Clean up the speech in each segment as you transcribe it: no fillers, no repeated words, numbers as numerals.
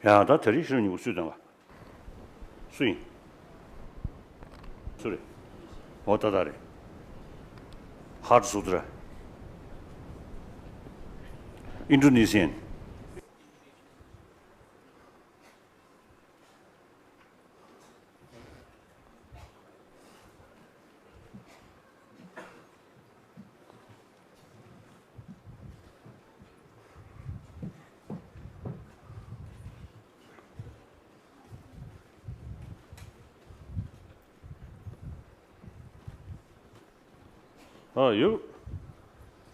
야, 다 들이 싫은 이거 수잖아. 수인. 소리. 어디다 다래? Hard Sutra. Indonesian. Oh, you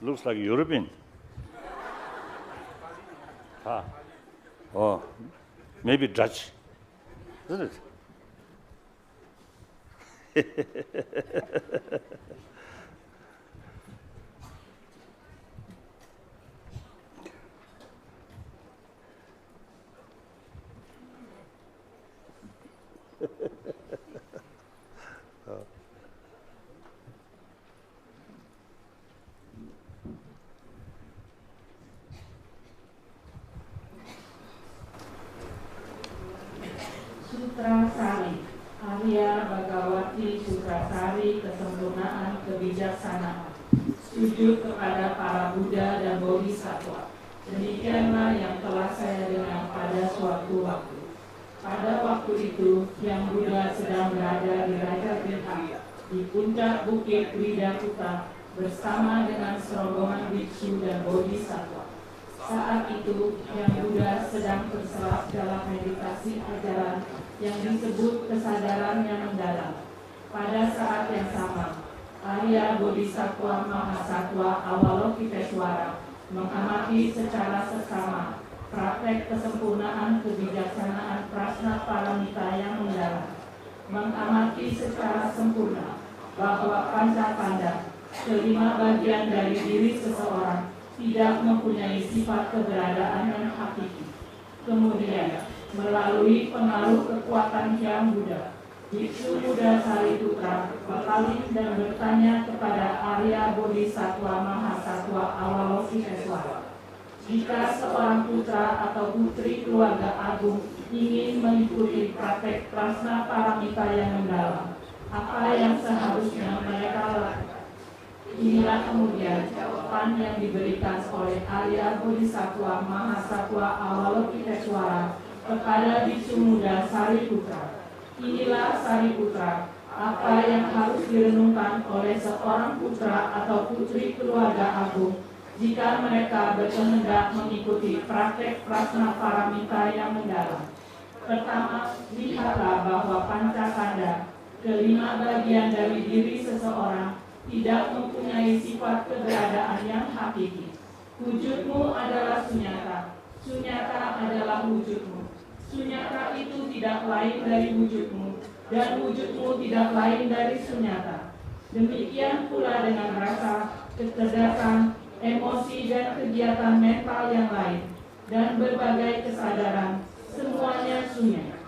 looks like European. Oh, maybe Dutch, isn't it? Sutra Sari, Arya Bhagawati Sutra Sari, kesempurnaan kebijaksanaan. Sujud kepada para Buddha dan Bodhisattva. Demikianlah yang telah saya dengar pada suatu waktu. Pada waktu itu, yang Buddha sedang berada di Raja Tirta, di puncak bukit Widakutta, bersama dengan serombongan biksu dan Bodhisattva. Saat itu, yang Buddha sedang terselap dalam meditasi ajaran yang disebut kesadaran yang mendalam. Pada saat yang sama, Arya Bodhisattva Mahasattva Avalokiteshvara mengamati secara seksama praktek kesempurnaan kebijaksanaan prasna paramita yang mendalam. Mengamati secara sempurna bahwa panca-kanda, kelima bagian dari diri seseorang, tidak mempunyai sifat keberadaan yang hakiki. Kemudian, melalui pengaruh kekuatan Hyang Buddha, Biksu Buddha Sariputra berpaling dan bertanya kepada Arya Bodhisattva Mahasattva Avalokiteshvara, jika seorang putra atau putri keluarga agung ingin mengikuti praktek prasna paramita yang mendalam, apa yang seharusnya mereka lakukan? Inilah kemudian jawaban yang diberikan oleh Arya Bodhisattva Mahasattva Avalokiteshvara kepada biksu muda Sariputra. Inilah Sariputra, apa yang harus direnungkan oleh seorang putra atau putri keluarga agung jika mereka berkehendak mengikuti praktek prasna paramita yang mendalam. Pertama, lihatlah bahwa pancakanda, kelima bagian dari diri seseorang, tidak mempunyai sifat keberadaan yang hakiki. Wujudmu adalah sunyata, sunyata adalah wujudmu. Sunyata itu tidak lain dari wujudmu, dan wujudmu tidak lain dari sunyata. Demikian pula dengan rasa, kecerdasan, emosi dan kegiatan mental yang lain, dan berbagai kesadaran, semuanya sunya.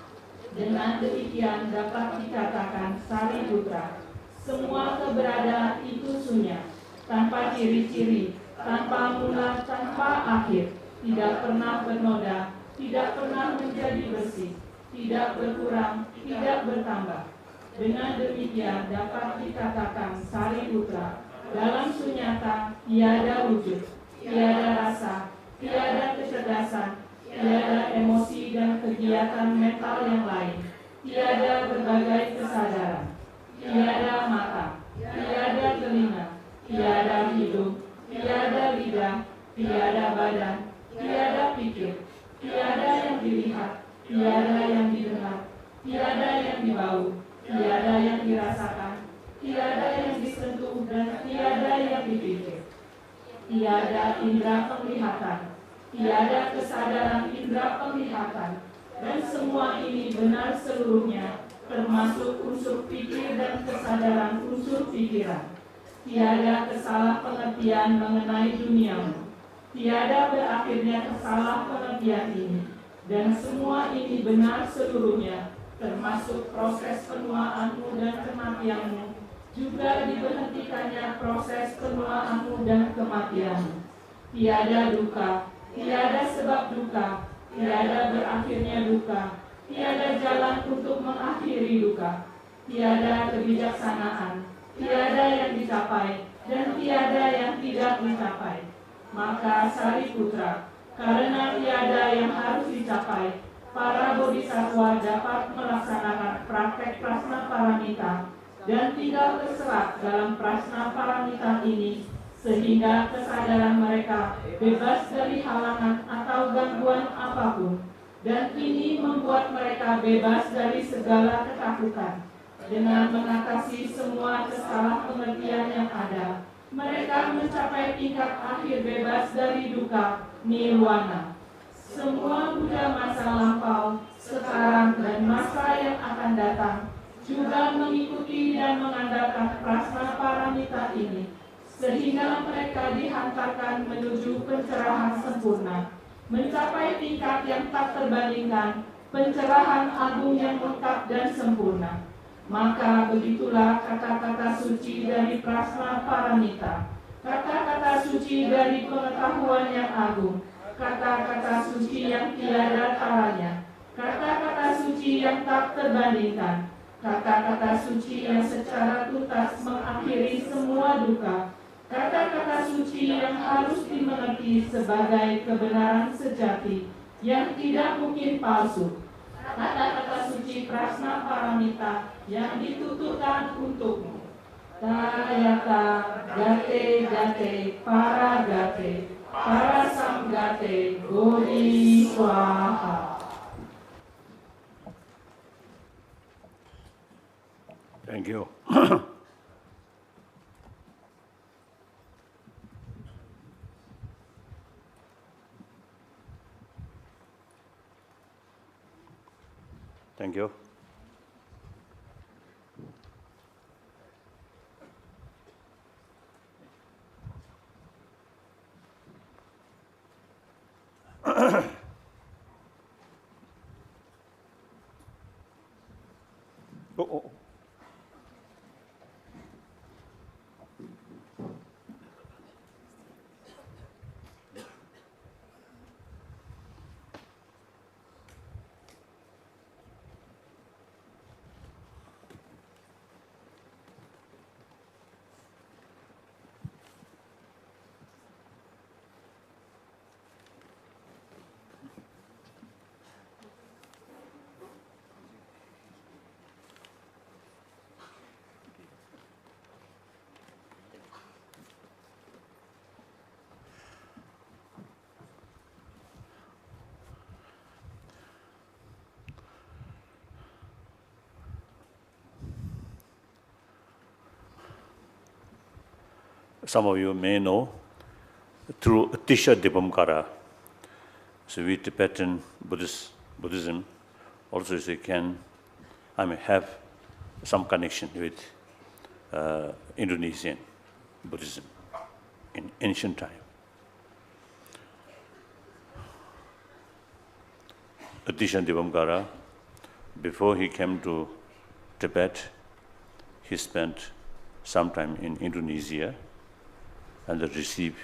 Dengan demikian dapat dikatakan Sariputra, semua keberadaan itu sunya, tanpa ciri-ciri, tanpa mula, tanpa akhir, tidak pernah bernoda, tidak pernah menjadi bersih, tidak berkurang, tidak bertambah. Dengan demikian dapat dikatakan Sariputra, dalam sunyata tiada wujud, tiada rasa, tiada kecerdasan, tiada emosi dan kegiatan mental yang lain, tiada berbagai kesadaran. Tiada mata, tiada telinga, tiada hidung, tiada lidah, tiada badan, tiada pikir, tiada yang dilihat, tiada yang didengar, tiada yang dibau, tiada yang dirasakan, tiada yang disentuh, dan tiada yang dipikir. Tiada indera penglihatan, tiada kesadaran indera penglihatan, dan semua ini benar seluruhnya, termasuk unsur pikir dan kesadaran unsur pikiran. Tiada kesalah pengertian mengenai duniamu. Tiada berakhirnya kesalah pengertian ini. Dan semua ini benar seluruhnya, termasuk proses penuaanmu dan kematianmu. Juga diberhentikannya proses penuaanmu dan kematianmu. Tiada duka, tiada sebab duka, tiada berakhirnya duka, tiada jalan untuk mengakhiri duka, tiada kebijaksanaan, tiada yang dicapai, dan tiada yang tidak dicapai. Maka Sariputra, karena tiada yang harus dicapai, para bodhisattva dapat melaksanakan praktek prasna paramita dan tinggal terserat dalam prasna paramita ini, sehingga kesadaran mereka bebas dari halangan atau gangguan apapun, dan ini membuat mereka bebas dari segala ketakutan. Dengan mengatasi semua kesalahpengertian yang ada, mereka mencapai tingkat akhir bebas dari duka, nirwana. Semua Buddha masa lampau, sekarang, dan masa yang akan datang juga mengikuti dan mengandalkan prasna paramita ini, sehingga mereka dihantarkan menuju pencerahan sempurna, mencapai tingkat yang tak terbandingkan, pencerahan agung yang lengkap dan sempurna. Maka begitulah kata-kata suci dari prasna paramita, kata-kata suci dari pengetahuan yang agung, kata-kata suci yang tiada taranya, kata-kata suci yang tak terbandingkan, kata-kata suci yang secara tuntas mengakhiri semua duka, kata-kata suci yang harus dimengerti sebagai kebenaran sejati yang tidak mungkin palsu, kata-kata suci prasna paramita yang ditutupkan untukmu. Tayata gate gate para gate para samgate bodhi swaha. Thank you. Thank you. Oh. Some of you may know through Tisha Dipamkara, so we Tibetan Buddhism also have some connection with Indonesian Buddhism in ancient time. Tisha Dipamkara, before he came to Tibet, he spent some time in Indonesia and received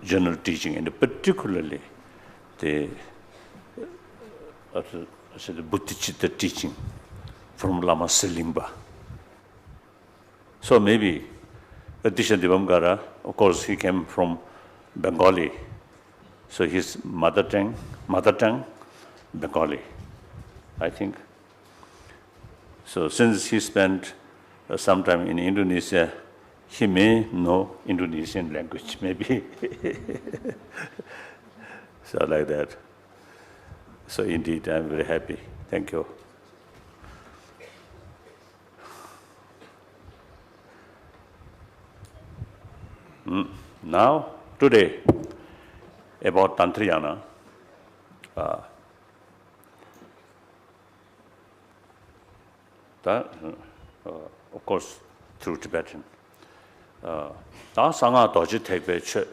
general teaching, and particularly the Bodhichitta teaching from Lama Selimba. So maybe Tisha Dipamkara, of course, he came from Bengali, so his mother tongue, Bengali, I think. So since he spent some time in Indonesia, he may know Indonesian language, maybe. So like that. So indeed, I'm very happy. Thank you. Now, today, about Tantrayana. Of course, through Tibetan. Da sanga doji tekbe che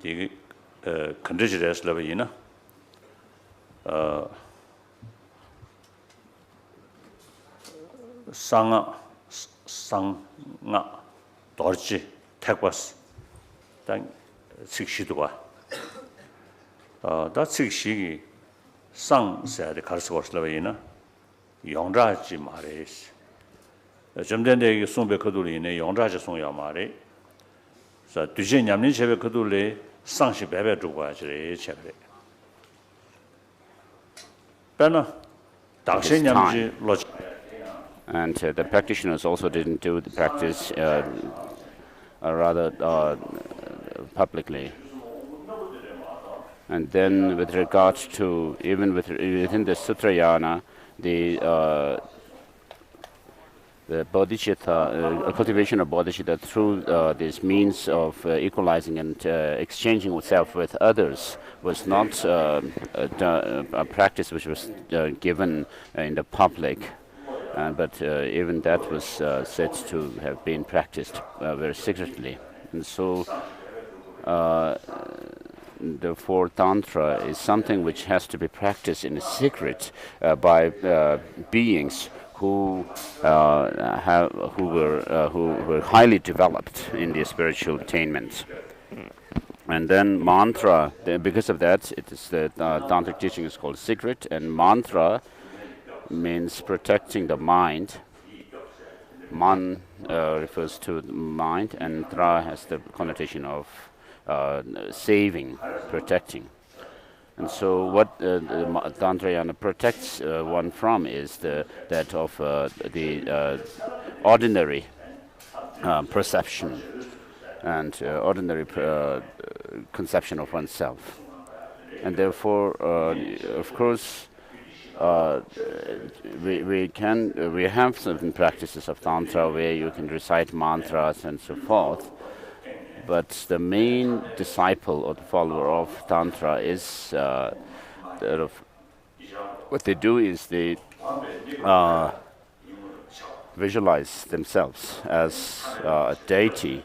di conditions level ina sanga doji tekwas dan 식시도가 다 식시기 상세의 가르쳐 것을로이나 영자지 말이지 좀 전에 이 송배 거둘이네 영자지 송야 말이 자 뒤에 냠니 제배 거둘이 상시 배배 주고 하지 제배 배나 당신 냠지 로지 And the practitioners also didn't do the practice rather publicly. And then with regard to, even within the Sutrayana, the Bodhichitta, cultivation of Bodhichitta through this means of equalizing and exchanging self with others was not a practice which was given in the public. But even that was said to have been practiced very secretly. And so therefore Tantra is something which has to be practiced in secret by beings who were highly developed in their spiritual attainments. And then mantra, because of that, it is the Tantric teaching is called secret, and mantra means protecting the mind. Man refers to the mind, and tra has the connotation of saving, protecting. And so what Tantrayana protects one from is that of the ordinary perception and ordinary conception of oneself. And therefore, of course, we have certain practices of Tantra where you can recite mantras and so forth, but the main disciple or the follower of Tantra is what they do is they visualize themselves as a deity.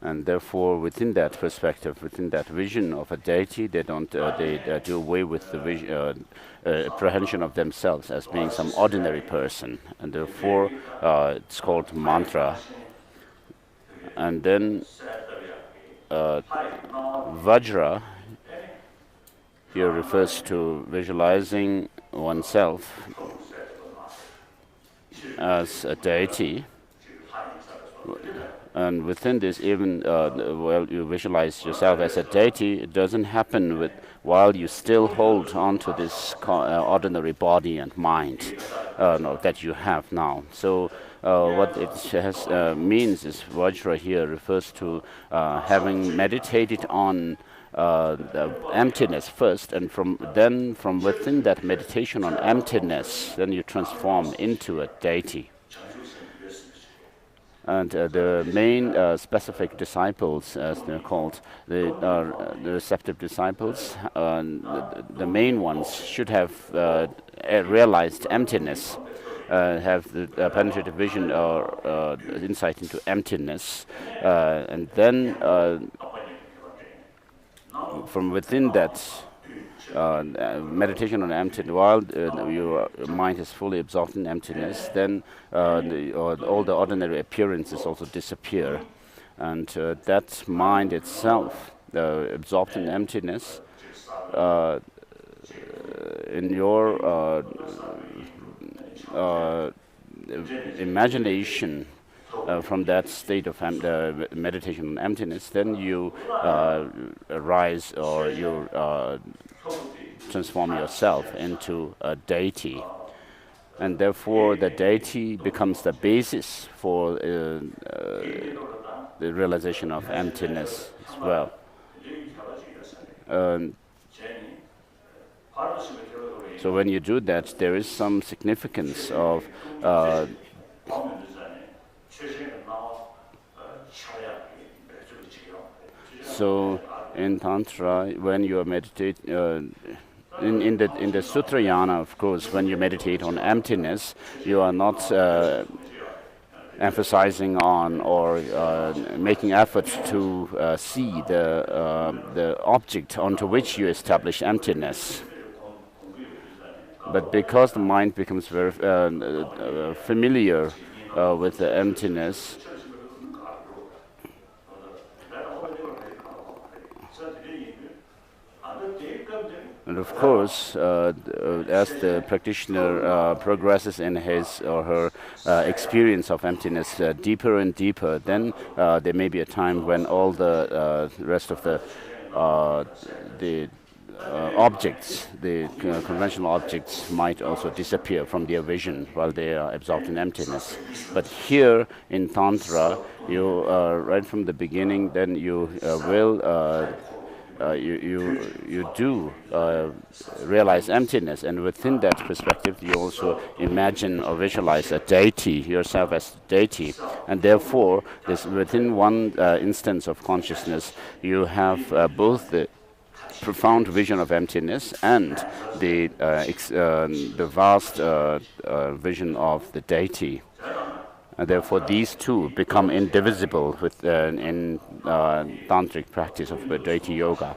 And therefore, within that perspective, within that vision of a deity, they don't they do away with the apprehension of themselves as being some ordinary person, and therefore it's called mantra. And then Vajra here refers to visualizing oneself as a deity. And within this, even while you visualize yourself as a deity, it doesn't happen while you still hold on to this ordinary body and mind that you have now. So what it means is Vajra here refers to having meditated on the emptiness first, and from within that meditation on emptiness, then you transform into a deity. And the main specific disciples, as they're called, the receptive disciples, the main ones should have realized emptiness, have the penetrative vision or insight into emptiness, and then from within that meditation on emptiness, while your mind is fully absorbed in emptiness, then all the ordinary appearances also disappear, and that mind itself, absorbed in emptiness, in your imagination, from that state of meditation on emptiness, then you arise or you transform yourself into a deity. And therefore the deity becomes the basis for the realization of emptiness as well. So when you do that, there is some significance of so in Tantra, when you meditate, in the Sutrayana, of course, when you meditate on emptiness, you are not emphasizing on or making effort to see the object onto which you establish emptiness. But because the mind becomes very familiar with the emptiness, And of course, as the practitioner progresses in his or her experience of emptiness deeper and deeper, then there may be a time when all the rest of the objects, the conventional objects, might also disappear from their vision while they are absorbed in emptiness. But here in Tantra, you right from the beginning, then you you do realize emptiness, and within that perspective, you also imagine or visualize a deity, yourself as a deity, and therefore, this within one instance of consciousness, you have both the profound vision of emptiness and the vast vision of the deity. And therefore, these two become indivisible in tantric practice of deity yoga.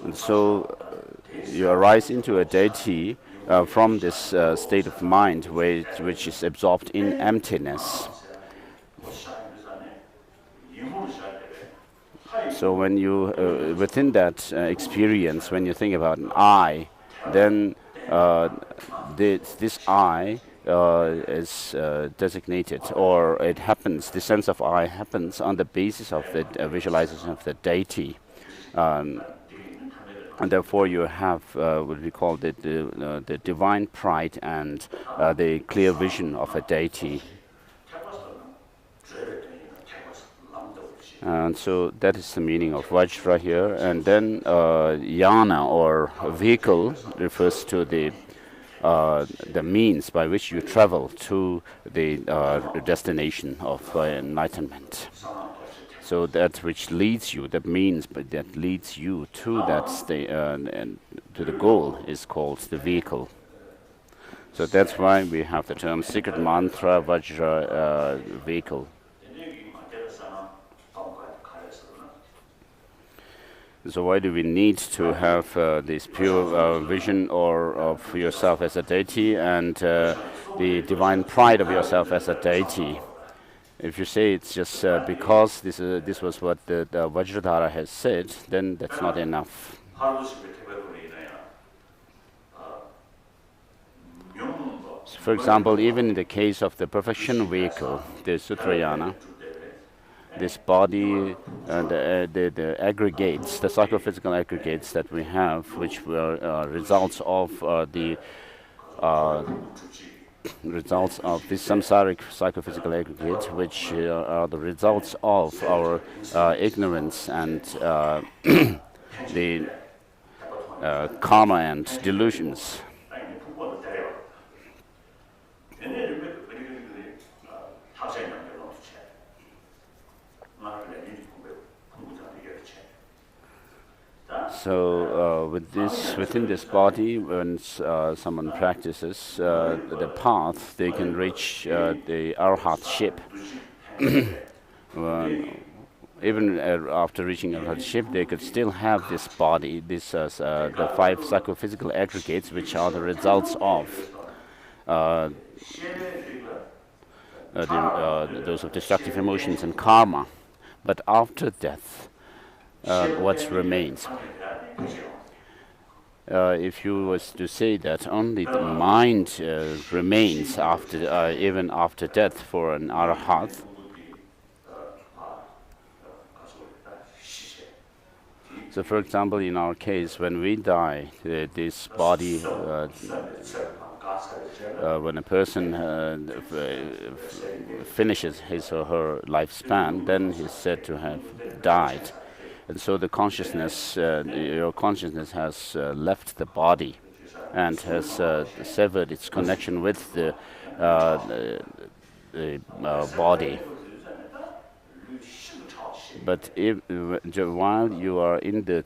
And so, you arise into a deity from this state of mind which is absorbed in emptiness. So when you, within that experience, when you think about an I, then this I is designated, or it happens, the sense of I happens on the basis of the visualization of the deity. And therefore you have what we call the divine pride and the clear vision of a deity. And so that is the meaning of Vajra here. And then Yana, or vehicle, refers to the means by which you travel to the destination of enlightenment. So that which leads you, that means, but that leads you to that and to the goal, is called the vehicle. So that's why we have the term secret mantra, Vajra, vehicle. So why do we need to have this pure vision of yourself as a deity and the divine pride of yourself as a deity? If you say it's just because this was what the Vajradhara has said, then that's not enough. So for example, even in the case of the perfection vehicle, the Sutrayana, this body and the aggregates, the psychophysical aggregates that we have, which were results of results of this samsaric psychophysical aggregate, which are the results of our ignorance and the karma and delusions. So within this body, when someone practices the path, they can reach the arhatship. Even after reaching arhatship, they could still have this body, the 5 psychophysical aggregates, which are the results of those of destructive emotions and karma. But after death, what remains? If you was to say that only the mind remains after, even after death for an arahat, so for example, in our case, when we die, this body, when a person finishes his or her lifespan, then he's said to have died. And so the consciousness, your consciousness has left the body and has severed its connection with the body. But while you are in the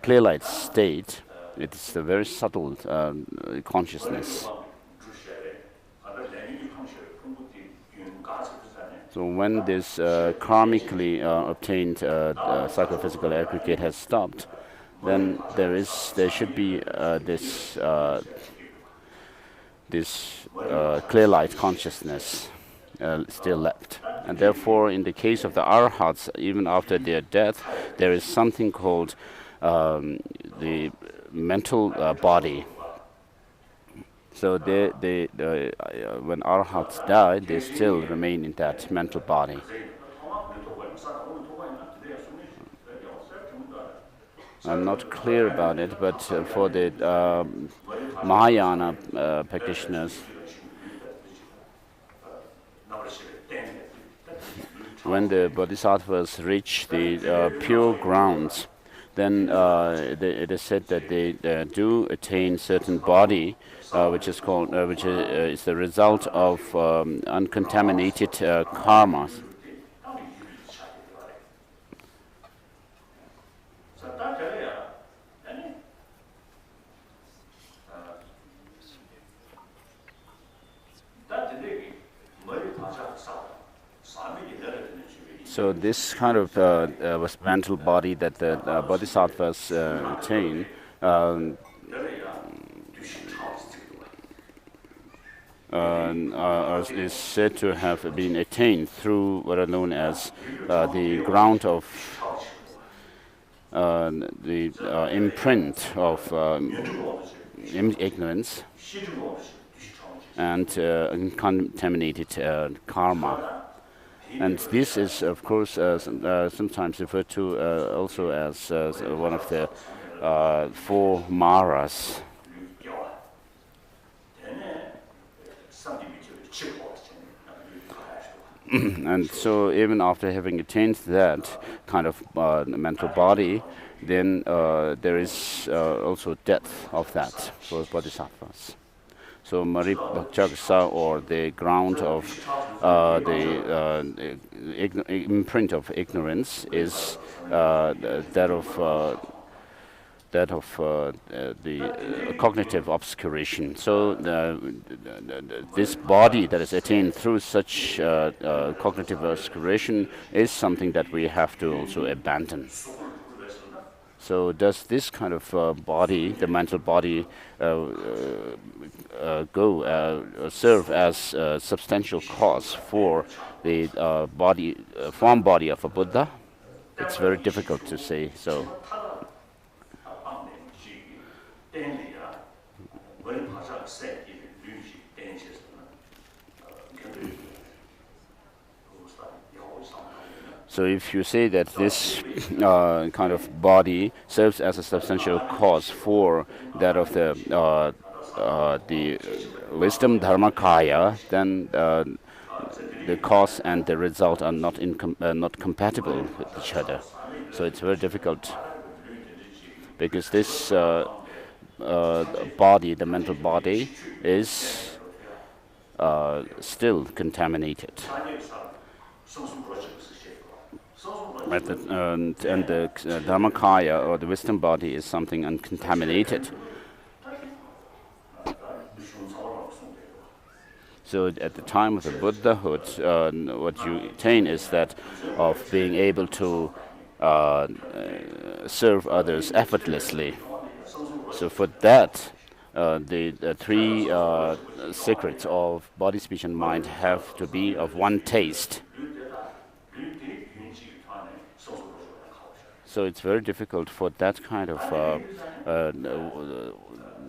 clear light state, it is a very subtle consciousness. So when this karmically obtained psychophysical aggregate has stopped, then there should be this clear light consciousness. still left. And therefore, in the case of the arhats, even after their death, there is something called the mental body. So when arhats die, they still remain in that mental body. I'm not clear about it, but for the Mahayana practitioners, when the bodhisattvas reach the pure grounds, then it is said that they do attain certain body, which is called, which is the result of uncontaminated karmas. So this kind of was mental body that the bodhisattvas attain is said to have been attained through what are known as the ground of the imprint of ignorance and uncontaminated karma. And this is, of course, sometimes referred to also as one of the 4 maras. And so even after having attained that kind of mental body, then there is also death of that for bodhisattvas. So Maripakshaksa, or the ground of the imprint of ignorance, is that of the cognitive obscuration. So this body that is attained through such cognitive obscuration is something that we have to also abandon. So does this kind of body, the mental body, serve as a substantial cause for the form body of a Buddha? It's very difficult to say so. So if you say that this kind of body serves as a substantial cause for that of the wisdom dharmakaya, then the cause and the result are not compatible with each other. So it's very difficult, because this body, the mental body, is still contaminated. And the Dharmakaya, or the wisdom body, is something uncontaminated. So at the time of the Buddhahood, what you attain is that of being able to serve others effortlessly. So for that, the 3 secrets of body, speech, and mind have to be of one taste. So it's very difficult for that kind of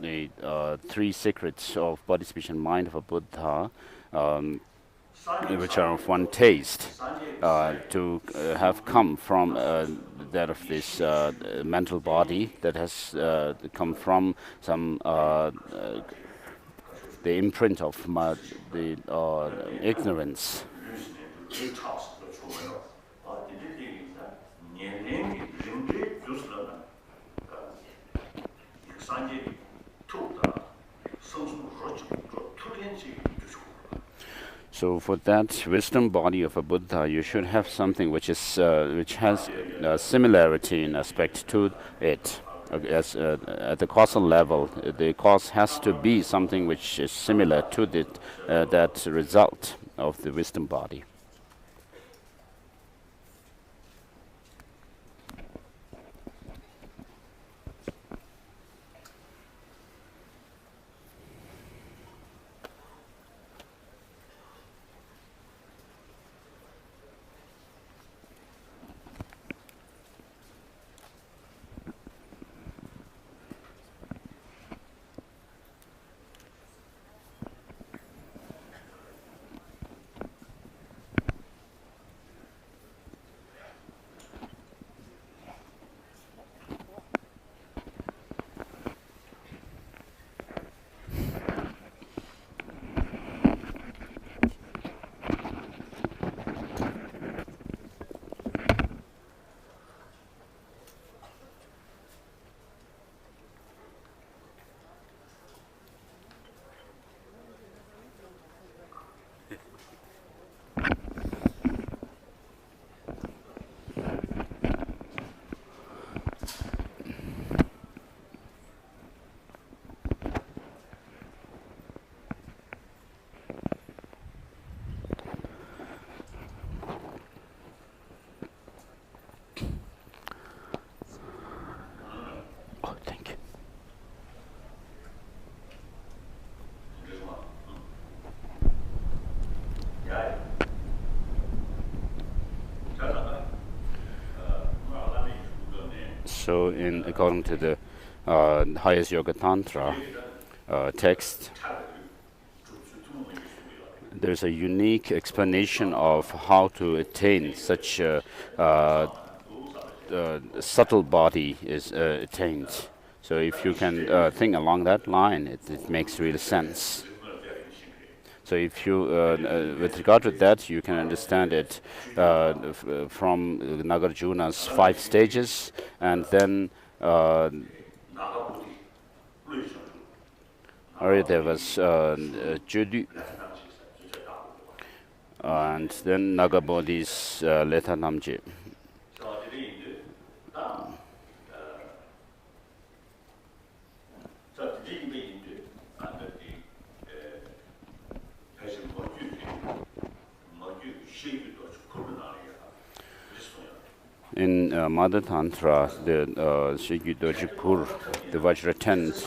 the 3 secrets of body, speech, and mind of a Buddha, which are of one taste, to have come from that of this mental body that has come from some the imprint of the ignorance. So for that wisdom body of a Buddha, you should have something which is which has similarity in aspect to it. As at the causal level, the cause has to be something which is similar to that result of the wisdom body. So, according to the highest yoga tantra text, there's a unique explanation of how to attain such a subtle body is attained. So if you can think along that line, it makes real sense. So if you, with regard to that, you can understand it from Nagarjuna's 5 stages, and then there was Judu, and then Nagabodhi's Leta Namje. In Mother Tantra, the Shigyu Doji Pur, the Vajra tent,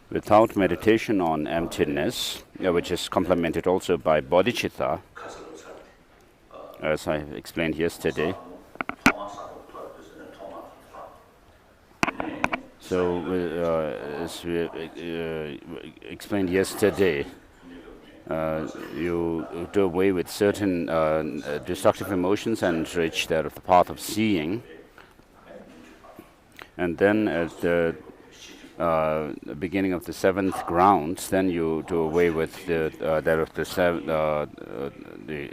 without meditation on emptiness, which is complemented also by Bodhichitta, as I explained yesterday. So, as we explained yesterday, you do away with certain destructive emotions and reach the path of seeing. And then at the beginning of the 7th ground, then you do away with the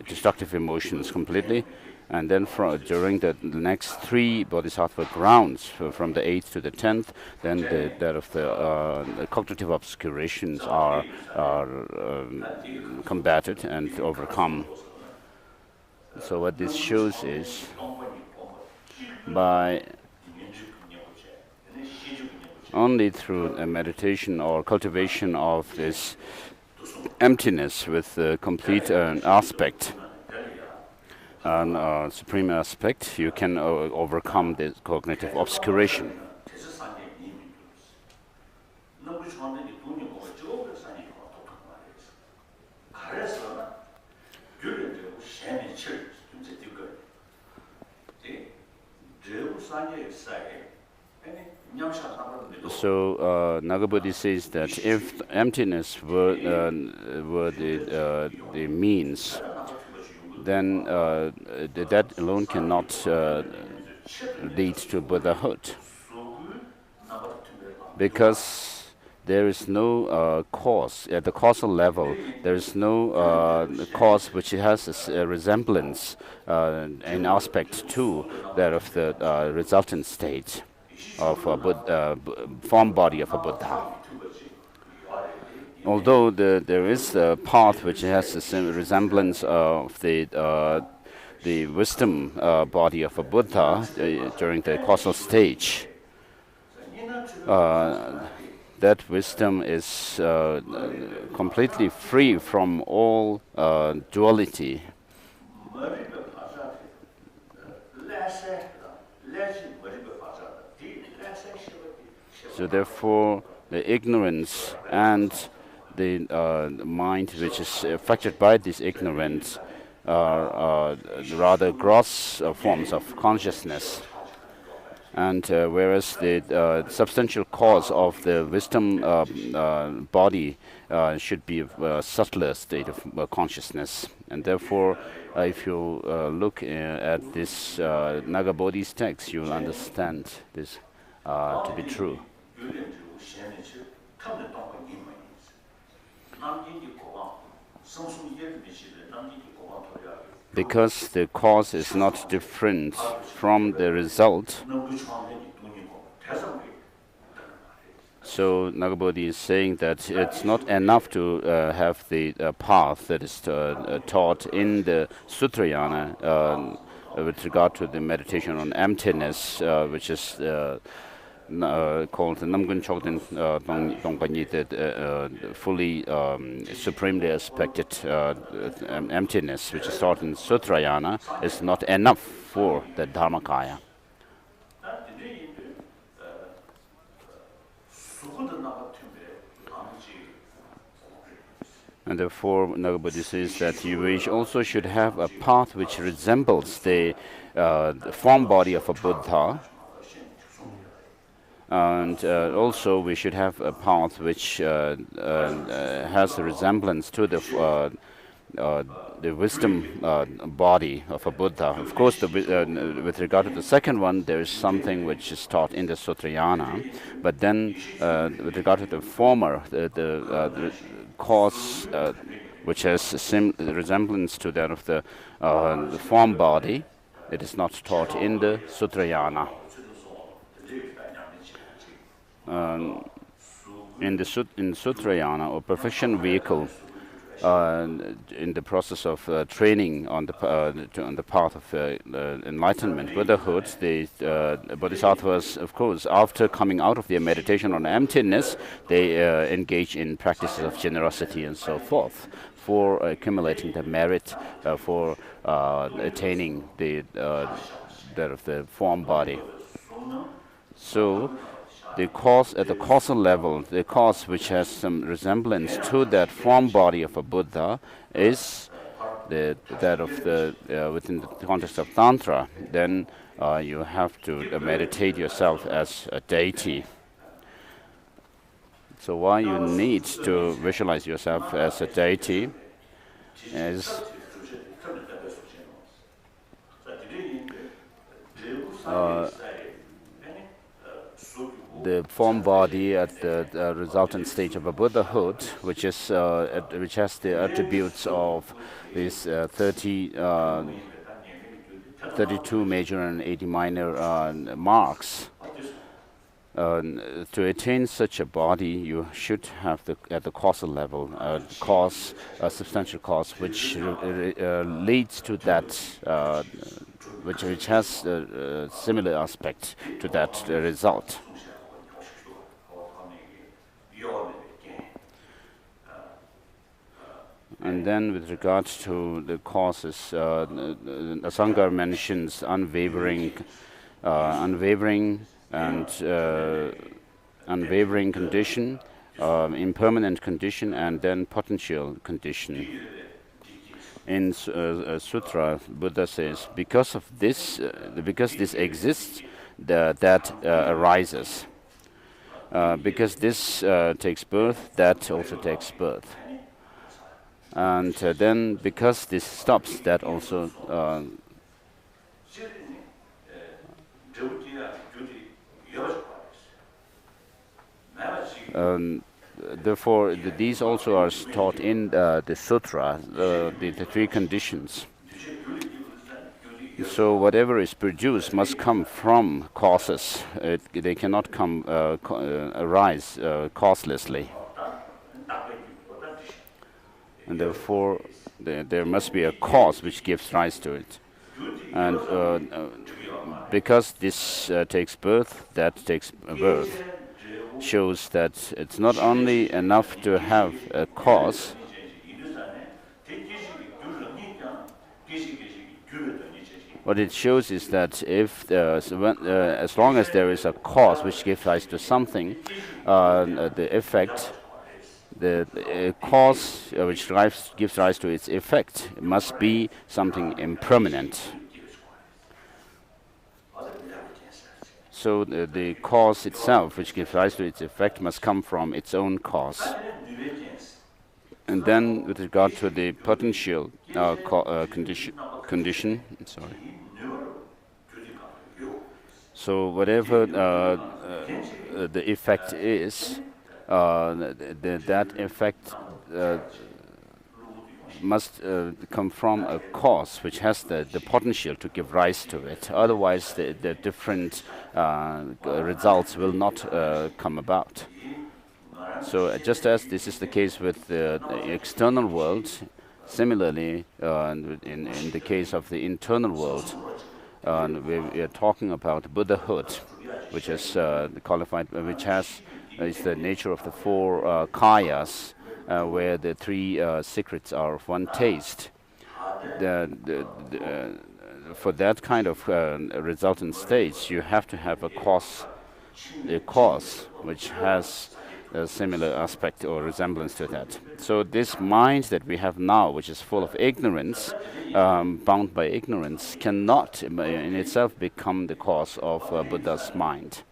destructive emotions completely. And then during the next 3 Bodhisattva grounds, from the 8th to the 10th, then the cognitive obscurations are combated and overcome. So what this shows is, by only through a meditation or cultivation of this emptiness with the complete aspect, and supreme aspect, you can overcome this cognitive obscuration. So Nagabodhi says that if emptiness were the means, then that alone cannot lead to Buddhahood, because there is no cause at the causal level. There is no cause which has a resemblance in aspect to that of the resultant state of a form body of a Buddha. Although there is a path which has the same resemblance of the wisdom body of a Buddha during the causal stage, that wisdom is completely free from all duality. So therefore, the ignorance and the mind which is affected by this ignorance are rather gross forms of consciousness. And whereas the substantial cause of the wisdom body should be a subtler state of consciousness. And therefore, if you look at this Nagabodhi's text, you will understand this to be true. Because the cause is not different from the result, so Nagabodhi is saying that it's not enough to have the path that is taught in the Sutrayana with regard to the meditation on emptiness, which is called the Namgun Chokden Dongpanyi, the fully supremely aspected emptiness, which is taught in Sutrayana, is not enough for the Dharmakaya. And therefore, Nagabodhi says that we also should have a path which resembles the form body of a Buddha. And also we should have a path which has a resemblance to the wisdom body of a Buddha. Of course, with regard to the second one, there is something which is taught in the Sutrayana. But then, with regard to the former, the cause which has a resemblance to that of the form body, it is not taught in the Sutrayana. In Sutrayana, or perfection vehicle, in the process of training on the path of enlightenment, Buddhahood, the Bodhisattvas, of course, after coming out of their meditation on emptiness, they engage in practices of generosity and so forth for accumulating the merit for attaining that of the form body. So, the cause at the causal level, the cause which has some resemblance to that form body of a Buddha is that of the within the context of Tantra. Then you have to meditate yourself as a deity. So why you need to visualize yourself as a deity is the form body at the resultant stage of a Buddhahood, which has the attributes of these 32 major and 80 minor marks. To attain such a body, you should have at the causal level a substantial cause, which leads to that, which has a similar aspect to that result. And then, with regard to the causes, Asanga mentions unwavering condition, impermanent condition, and then potential condition. In Sutra, Buddha says, because of this, because this exists, that arises. Because this takes birth, that also takes birth. And then, because this stops, that also therefore, these also are taught in the Sutra, the three conditions. So whatever is produced must come from causes. They cannot arise causelessly. And therefore, there must be a cause which gives rise to it. And because this takes birth, that takes birth, shows that it's not only enough to have a cause, what it shows is that if as long as there is a cause which gives rise to something, the effect, the cause which gives rise to its effect must be something impermanent. So the cause itself, which gives rise to its effect, must come from its own cause. And then, with regard to the potential condition, sorry. So whatever the effect is, that effect must come from a cause which has the potential to give rise to it. Otherwise, the different results will not come about. So just as this is the case with the external world, similarly, in the case of the internal world, we are talking about Buddhahood, which is qualified, which is the nature of the four kayas, where the three secrets are of one taste. For that kind of resultant stage, you have to have a cause which has a similar aspect or resemblance to that. So this mind that we have now, which is full of ignorance, bound by ignorance, cannot in itself become the cause of Buddha's mind.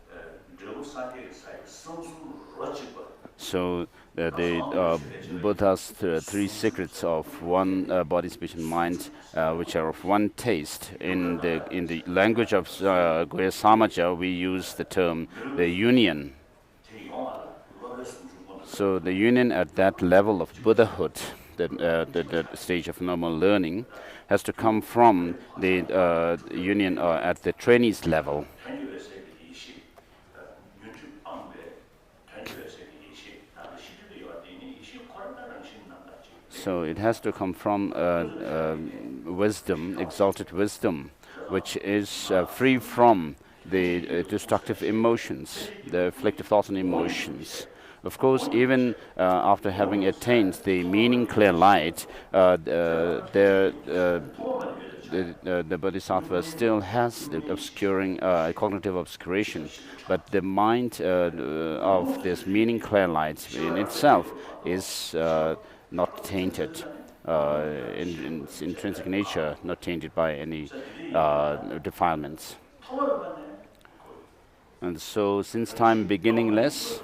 So the Buddha's three secrets of one body, speech, and mind, which are of one taste. In the language of Goya Samaja, we use the term the union. So the union at that level of Buddhahood, the stage of normal learning, has to come from the union at the trainee's level. So it has to come from wisdom, exalted wisdom, which is free from the destructive emotions, the afflictive thoughts and emotions. Of course, even after having attained the meaning clear light, the Bodhisattva still has the obscuring cognitive obscuration, but the mind of this meaning clear light in itself is not tainted in its intrinsic nature, not tainted by any defilements. And so, since time beginningless,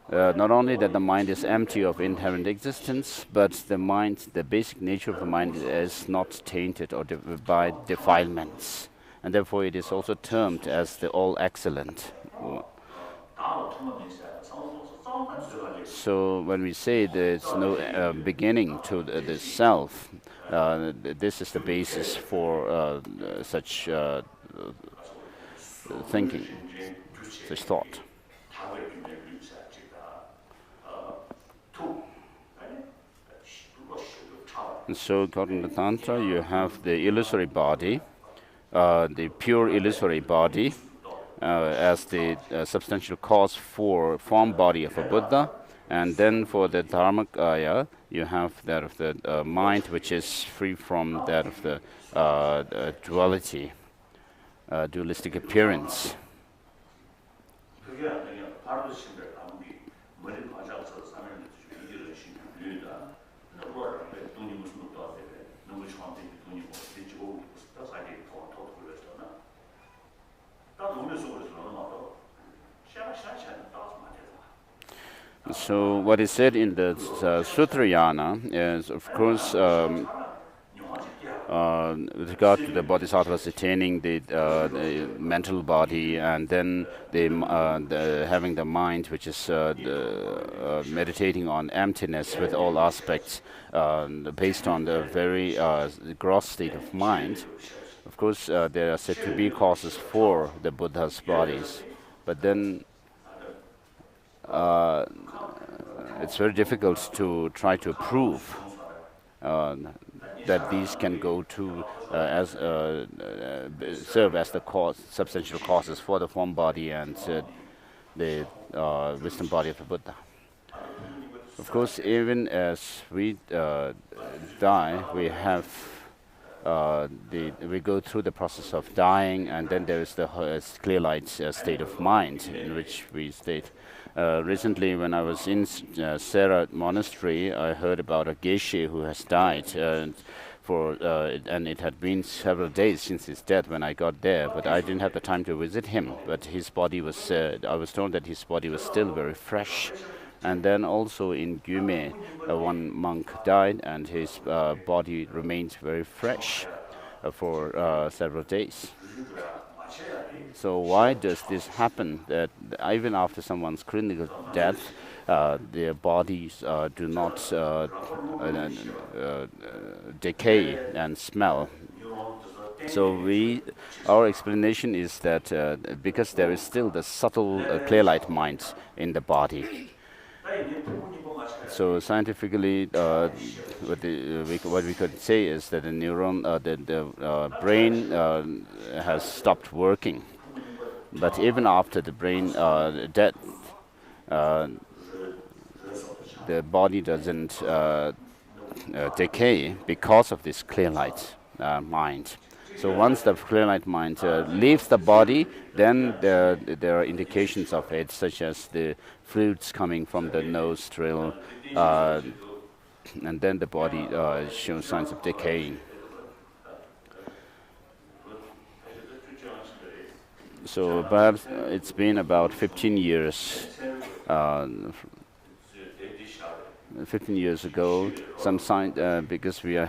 not only that the mind is empty of inherent existence, but the mind, the basic nature of the mind is not tainted or by defilements. And therefore it is also termed as the all-excellent. So when we say there's no beginning to the self, this is the basis for such thinking, such thought. And so according to Tantra, you have the illusory body, the pure illusory body, as the substantial cause for form body of a Buddha. And then for the Dharmakaya, you have that of the mind, which is free from that of the duality, dualistic appearance. So what is said in the Sutrayana is, of course, with regard to the bodhisattvas attaining the mental body, and then having the mind, which is meditating on emptiness with all aspects, based on the very gross state of mind. Of course, there are said to be causes for the Buddha's bodies, but then it's very difficult to try to prove that these can go to serve as the substantial causes for the form body and the wisdom body of the Buddha. Of course, even as we die, we have we go through the process of dying, and then there is the clear light state of mind in which we state. Recently, when I was in Sera Monastery, I heard about a geshe who has died, and it had been several days since his death when I got there, but I didn't have the time to visit him. But his body was, I was told that his body was still very fresh. And then also in Gyume, one monk died, and his body remained very fresh for several days. So why does this happen, that even after someone's clinical death, their bodies do not decay and smell? So our explanation is that because there is still the subtle clear light mind in the body. So scientifically, what we could say is that the neuron, the brain has stopped working. But even after the brain death, the body doesn't decay because of this clear light mind. So once the clear light mind leaves the body, then there are indications of it, such as the fluids coming from the nostril, and then the body shows signs of decaying. So perhaps it's been about 15 years. 15 years ago, some because we are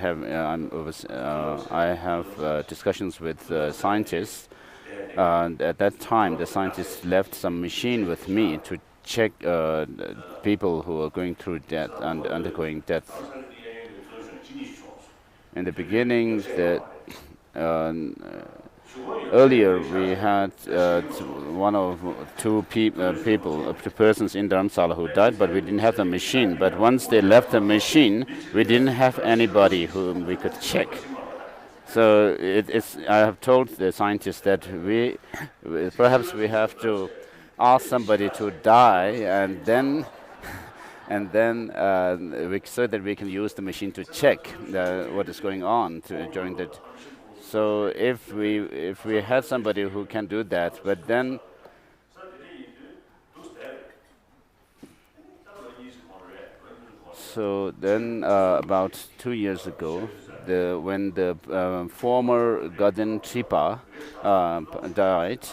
I have discussions with scientists, and at that time the scientists left some machine with me to check people who are going through death and undergoing death. In the beginning, earlier we had one or two persons in Dharamsala who died, but we didn't have the machine. But once they left the machine, we didn't have anybody whom we could check. So I have told the scientists that perhaps we have to ask somebody to die, and then so that we can use the machine to check what is going on during that. So if we had somebody who can do that, but then about 2 years ago, when the former Gaden Tripa died,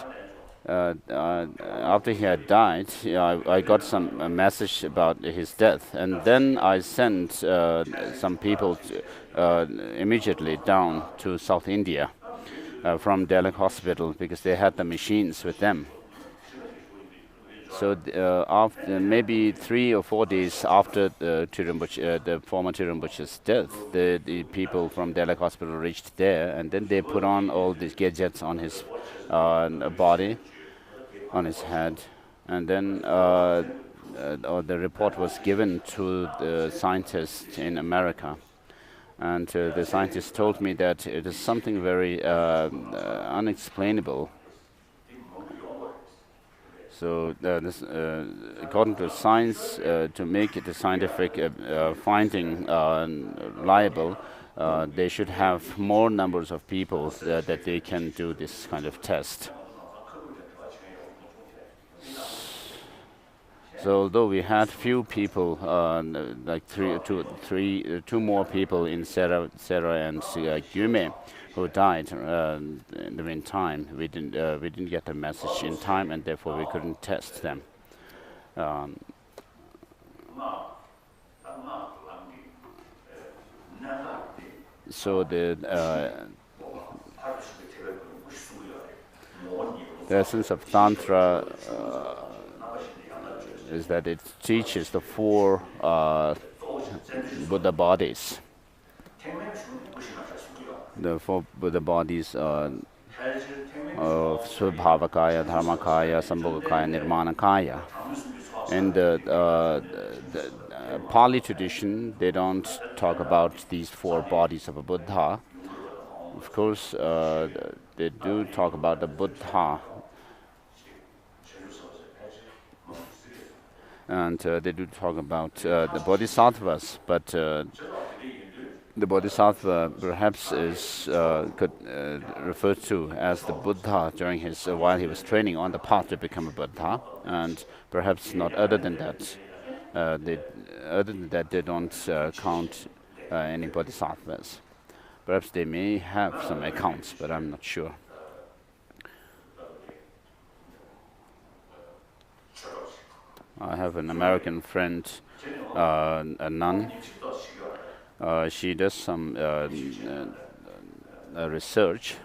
after he had died, I got a message about his death, and then I sent some people immediately down to South India from Delhi hospital, because they had the machines with them. So after maybe 3 or 4 days after the former Tirumbuch's death, the people from Delhi hospital reached there, and then they put on all these gadgets on his body, on his head, and then the report was given to the scientists in America. And the scientists told me that it is something very unexplainable. So according to science, to make it a scientific finding liable, they should have more numbers of people that they can do this kind of test. So although we had few people, like two more people in Sera and Gyume who died in the meantime, we didn't get the message in time, and therefore we couldn't test them. So the essence of Tantra is that it teaches the 4 Buddha bodies. The 4 Buddha bodies of Svabhavakaya, Dharmakaya, Sambhogakaya, Nirmanakaya. In the Pali tradition, they don't talk about these 4 bodies of a Buddha. Of course, they do talk about the Buddha, and they do talk about the Bodhisattvas, but the Bodhisattva perhaps is referred to as the Buddha during his while he was training on the path to become a Buddha, and perhaps not other than that. They don't count any Bodhisattvas. Perhaps they may have some accounts, but I'm not sure. I have an American friend, a nun. She does some research,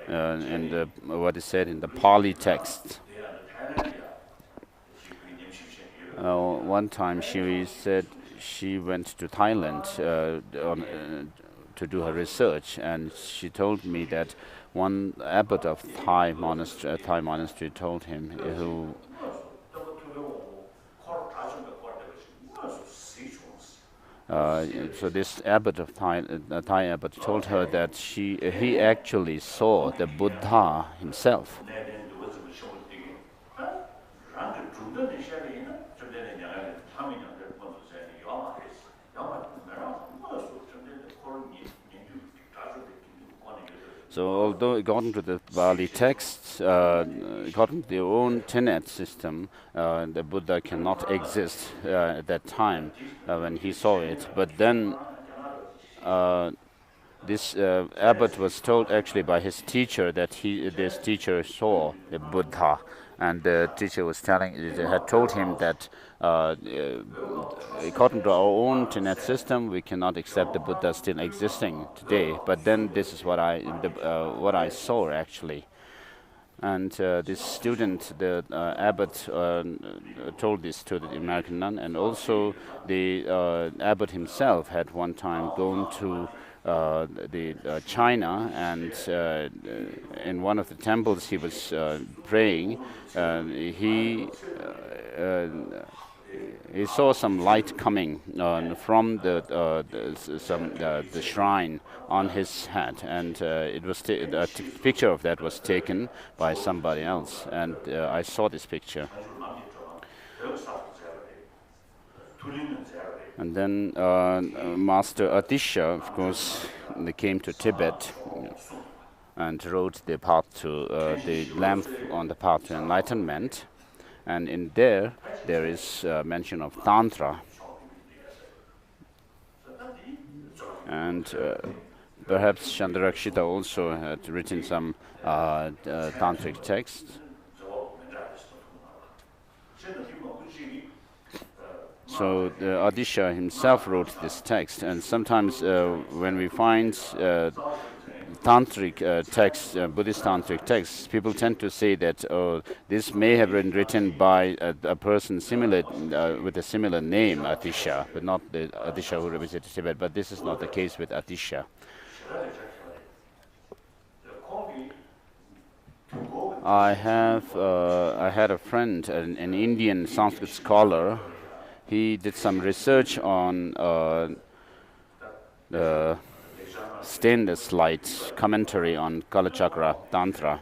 and what is said in the Pali text. One time she said she went to Thailand to do her research, and she told me that one abbot of Thai monastery told him, so this abbot of Thai abbot told her that he actually saw the Buddha himself. So although according to the Bali texts, according to their own tenet system, the Buddha cannot exist at that time when he saw it. But then this abbot was told actually by his teacher that this teacher saw the Buddha, and the teacher was had told him that according to our own tenet system, we cannot accept the Buddha still existing today. But then this is what I saw actually. And this student, the abbot, told this to the American nun, and also the abbot himself had one time gone to China, and in one of the temples he was praying. He saw some light coming from the shrine on his head, and it was a picture of that was taken by somebody else, and I saw this picture. And then Master Atisha, of course, they came to Tibet and wrote the path to the lamp on the path to enlightenment. And in there is mention of Tantra. And perhaps Chandrakshita also had written some tantric texts. So Adisha himself wrote this text, and sometimes when we find tantric texts, Buddhist tantric texts, people tend to say that this may have been written by a person similar with a similar name, Atisha, but not the Atisha who visited Tibet. But this is not the case with Atisha. I had a friend, an Indian Sanskrit scholar. He did some research on the stainless light commentary on Kalachakra Tantra.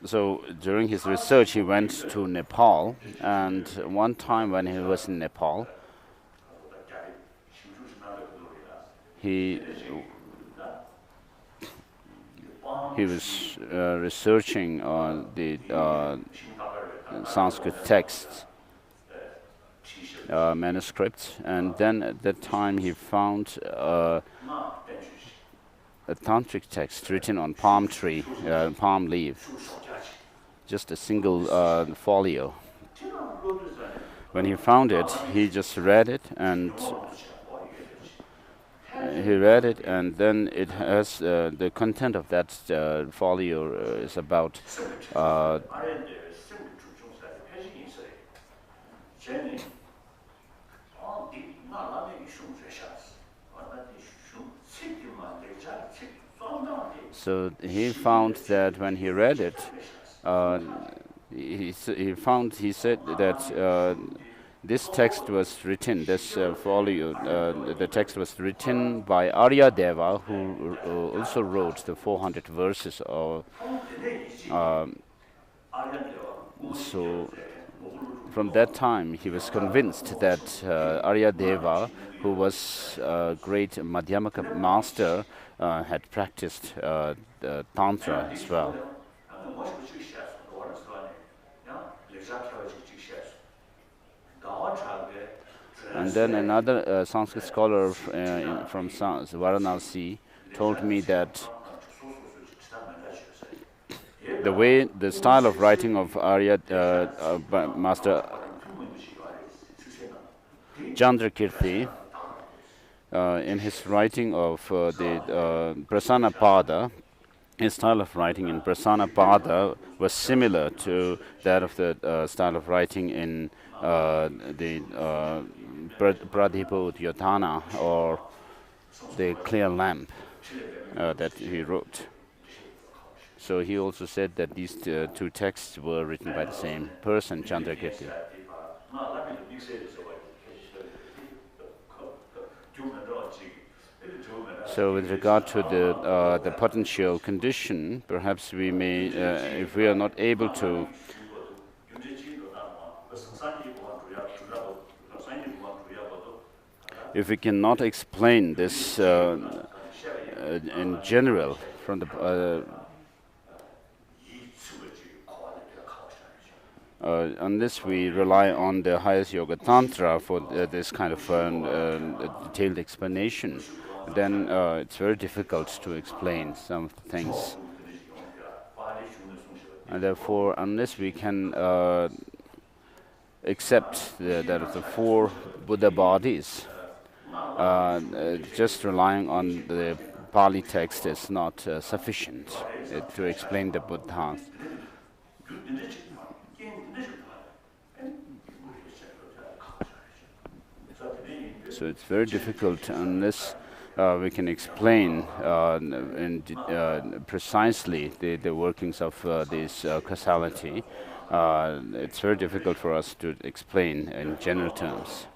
So during his research, he went to Nepal, and one time when he was in Nepal, he was researching on the Sanskrit texts, manuscripts, and then at that time he found a tantric text written on palm tree, palm leaf, just a single folio. When he found it, he just read it, and then it has the content of that folio is about so he found that when he read it, he said that this text was written, this folio, the text was written by Aryadeva, who also wrote the 400 verses of. So from that time, he was convinced that Aryadeva, who was a great Madhyamaka master, had practiced the Tantra as well. And then another Sanskrit scholar from Varanasi told me that the style of writing of Master Chandrakirti, in his writing of the Prasanapada, his style of writing in Prasanapada was similar to that of the style of writing in the Pradipodhyatana, or the clear lamp that he wrote. So he also said that these two texts were written by the same person, Chandrakirti. So with regard to the potential condition, perhaps we may, if we are not able to if we cannot explain this in general, from the unless we rely on the highest yoga tantra for this kind of detailed explanation, then it's very difficult to explain some things. And therefore, unless we can accept that the four Buddha bodies, just relying on the Pali text is not sufficient to explain the Buddha. So it's very difficult unless we can explain precisely the workings of this causality. It's very difficult for us to explain in general terms.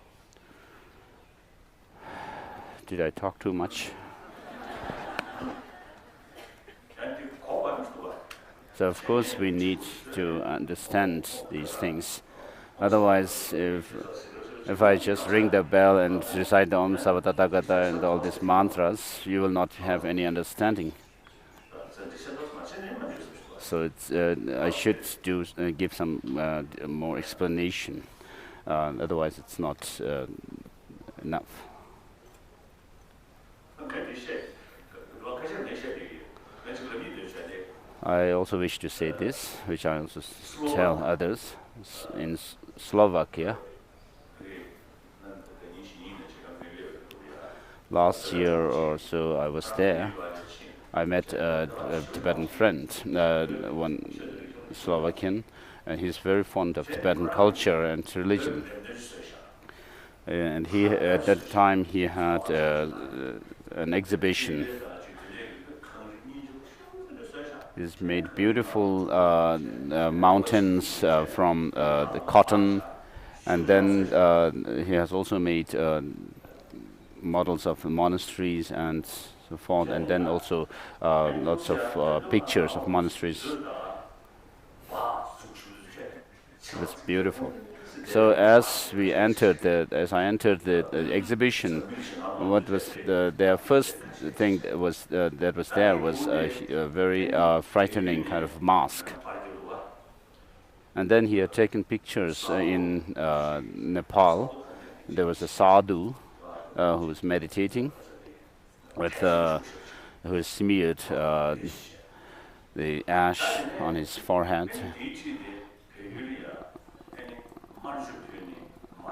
Did I talk too much? So of course we need to understand these things. Otherwise, if I just ring the bell and recite the Om Savatathagata and all these mantras, you will not have any understanding. So it's, I should give some more explanation. Otherwise, it's not enough. I also wish to say this, which I also tell others. In Slovakia, last year or so I was there. I met a Tibetan friend, one Slovakian, and he's very fond of Tibetan culture and religion. And he, at that time, he had an exhibition. He's made beautiful mountains from the cotton, and then he has also made models of monasteries and so forth, and then also lots of pictures of monasteries. It's beautiful. So as I entered the exhibition, what was their first thing that was there was a very frightening kind of mask. And then he had taken pictures in Nepal. There was a sadhu who was meditating, who smeared the ash on his forehead.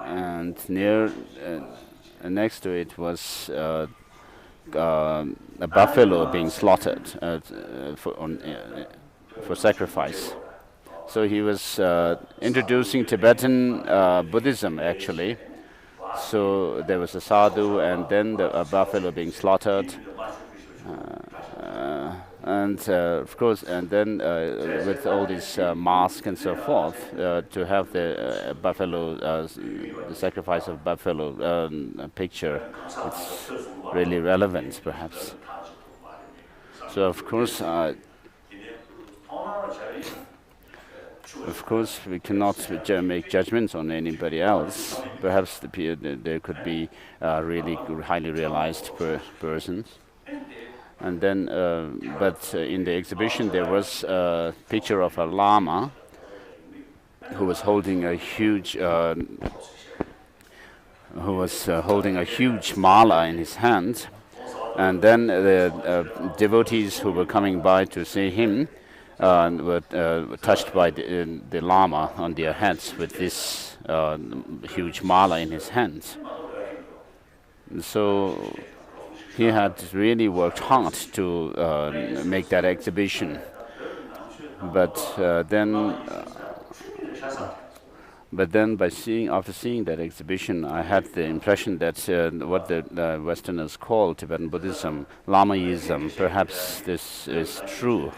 And next to it was a buffalo being slaughtered for sacrifice. So he was introducing Tibetan Buddhism, actually. So there was a sadhu, and then a buffalo being slaughtered, and of course, and then with all these masks and so forth, to have the buffalo, the sacrifice of buffalo picture, it's really relevant, perhaps. So of course, we cannot make judgments on anybody else. Perhaps there could be really highly realized persons. And then, but in the exhibition there was a picture of a lama who was holding a huge, mala in his hand. And then the devotees who were coming by to see him were touched by the Lama on their heads with this huge mala in his hands. So he had really worked hard to make that exhibition, but then after seeing that exhibition, I had the impression that what the Westerners call Tibetan Buddhism, Lamaism, perhaps this is true.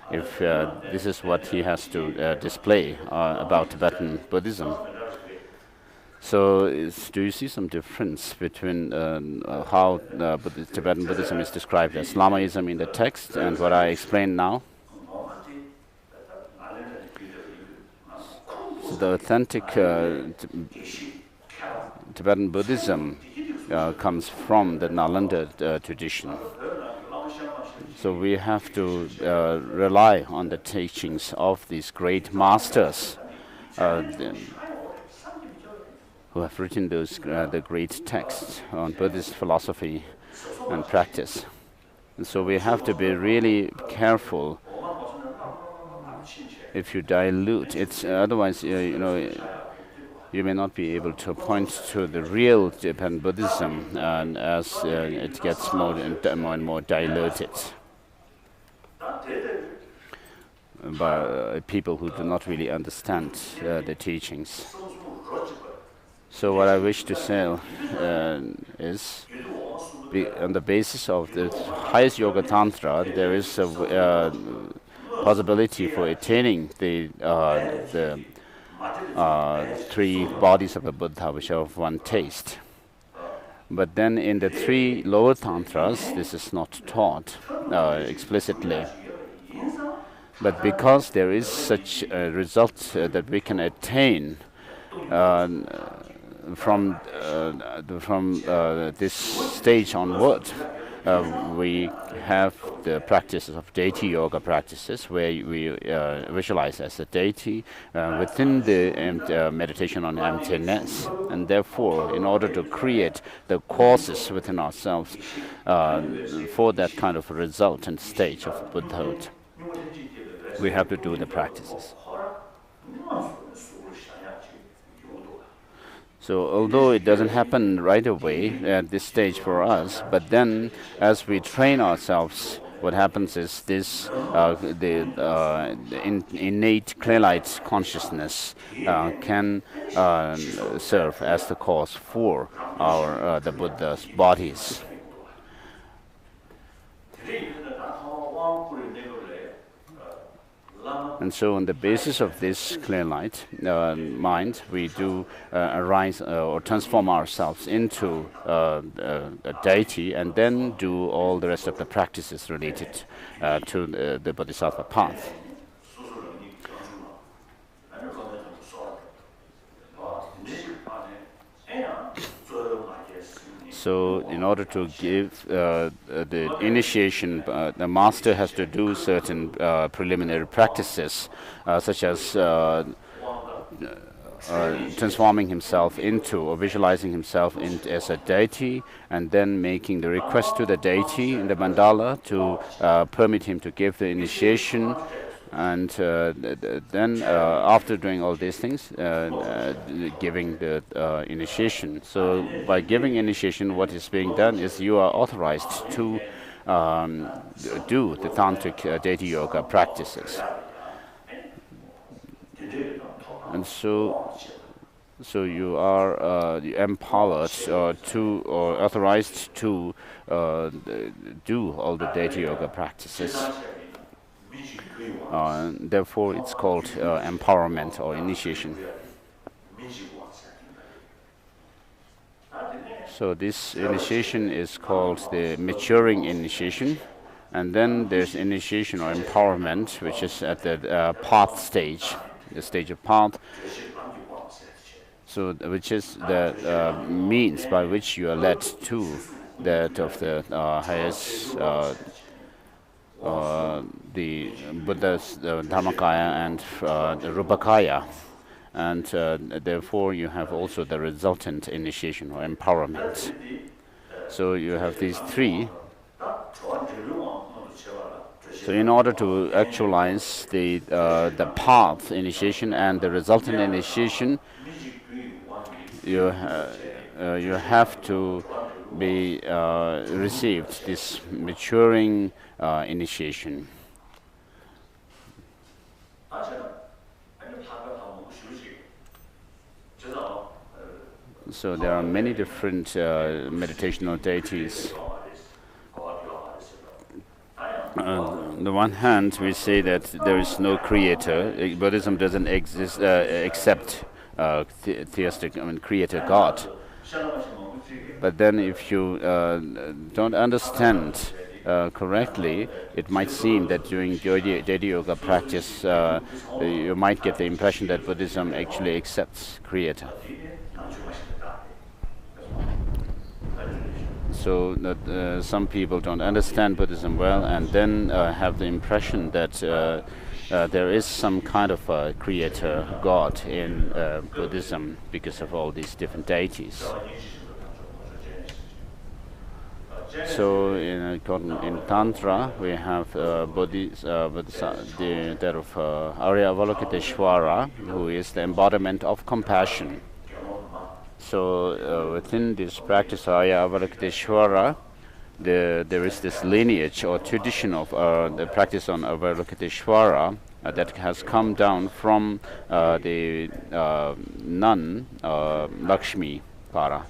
If this is what he has to display about Tibetan Buddhism. So do you see some difference between how Tibetan Buddhism is described as Lamaism in the text and what I explained now? So the authentic Tibetan Buddhism comes from the Nalanda tradition. So we have to rely on the teachings of these great masters who have written those the great texts on Buddhist philosophy and practice. And so we have to be really careful if you dilute it. Otherwise, you may not be able to point to the real Tibetan Buddhism as it gets more and more diluted by people who do not really understand the teachings. So what I wish to say is, on the basis of the highest Yoga Tantra, there is a possibility for attaining the three bodies of the Buddha, which are of one taste. But then in the three lower tantras, this is not taught explicitly. But because there is such a result that we can attain from this stage onward, we have the practices of deity yoga practices, where we visualize as a deity within the meditation on emptiness. And therefore, in order to create the causes within ourselves for that kind of result and stage of Buddhahood, we have to do the practices. So although it doesn't happen right away at this stage for us, but then as we train ourselves, what happens is this, the innate clear light consciousness can serve as the cause for our the Buddha's bodies. And so on the basis of this clear light mind, we do arise or transform ourselves into a deity, and then do all the rest of the practices related to the Bodhisattva path. So in order to give the initiation, the master has to do certain preliminary practices, such as transforming himself into, or visualizing himself as a deity, and then making the request to the deity in the mandala to permit him to give the initiation. And then after doing all these things, giving the initiation. So by giving initiation, what is being done is you are authorized to do the tantric deity yoga practices. And so you are empowered to, or authorized to do all the deity yoga practices. Therefore, it's called empowerment or initiation. So this initiation is called the maturing initiation. And then there's initiation or empowerment, which is at the path stage, the stage of path. So which is the means by which you are led to that of the highest the Buddha's Dharmakaya and the Rupakaya, and therefore you have also the resultant initiation or empowerment. So you have these three. So in order to actualize the path initiation and the resultant initiation, you have to be received this maturing initiation. So there are many different meditational deities. On the one hand, we say that there is no creator. Buddhism doesn't exist except theistic, creator God. But then if you don't understand correctly, it might seem that during deity yoga practice, you might get the impression that Buddhism actually accepts creator. So that some people don't understand Buddhism well, and then have the impression that there is some kind of a creator God in Buddhism because of all these different deities. So in Tantra, we have that of Arya Avalokiteshvara, who is the embodiment of compassion. So within this practice, Arya Avalokiteshvara, there is this lineage or tradition of the practice on Avalokiteshvara that has come down from the nun Lakshmi Para.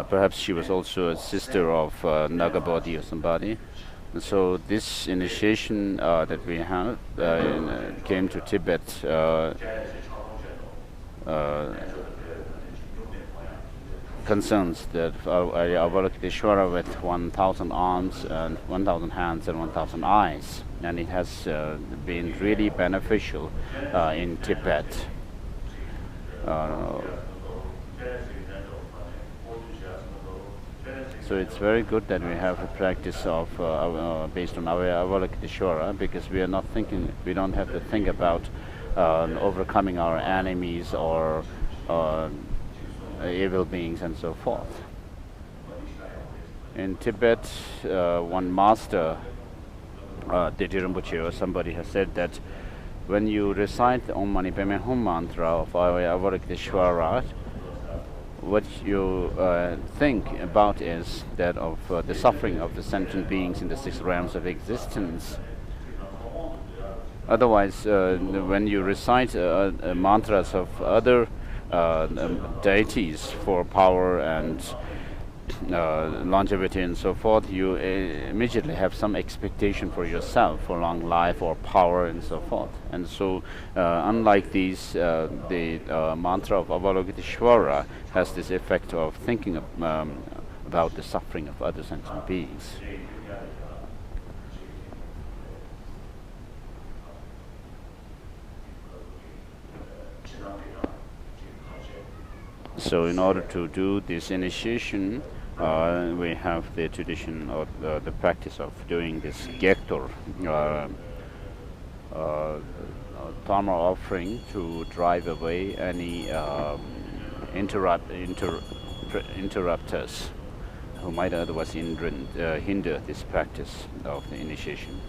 Perhaps she was also a sister of Nagabodhi or somebody. And so this initiation that we have came to Tibet concerns that Avalokiteshvara with 1,000 arms and 1,000 hands and 1,000 eyes, and it has been really beneficial in Tibet. So it's very good that we have a practice of based on Avalokiteshvara, because we don't have to think about overcoming our enemies or evil beings and so forth. In Tibet, one master, Deti Rinpoche or somebody has said that when you recite the Om Mani Padme Hum mantra of Avalokiteshvara, what you think about is that of the suffering of the sentient beings in the 6 realms of existence. Otherwise, when you recite mantras of other deities for power and longevity and so forth, you immediately have some expectation for yourself for long life or power and so forth. And so unlike these, the mantra of Avalokiteshvara has this effect of thinking about the suffering of other sentient beings. So in order to do this initiation, we have the tradition of the practice of doing this gektor, dharma offering to drive away any interrupters who might otherwise hinder this practice of the initiation.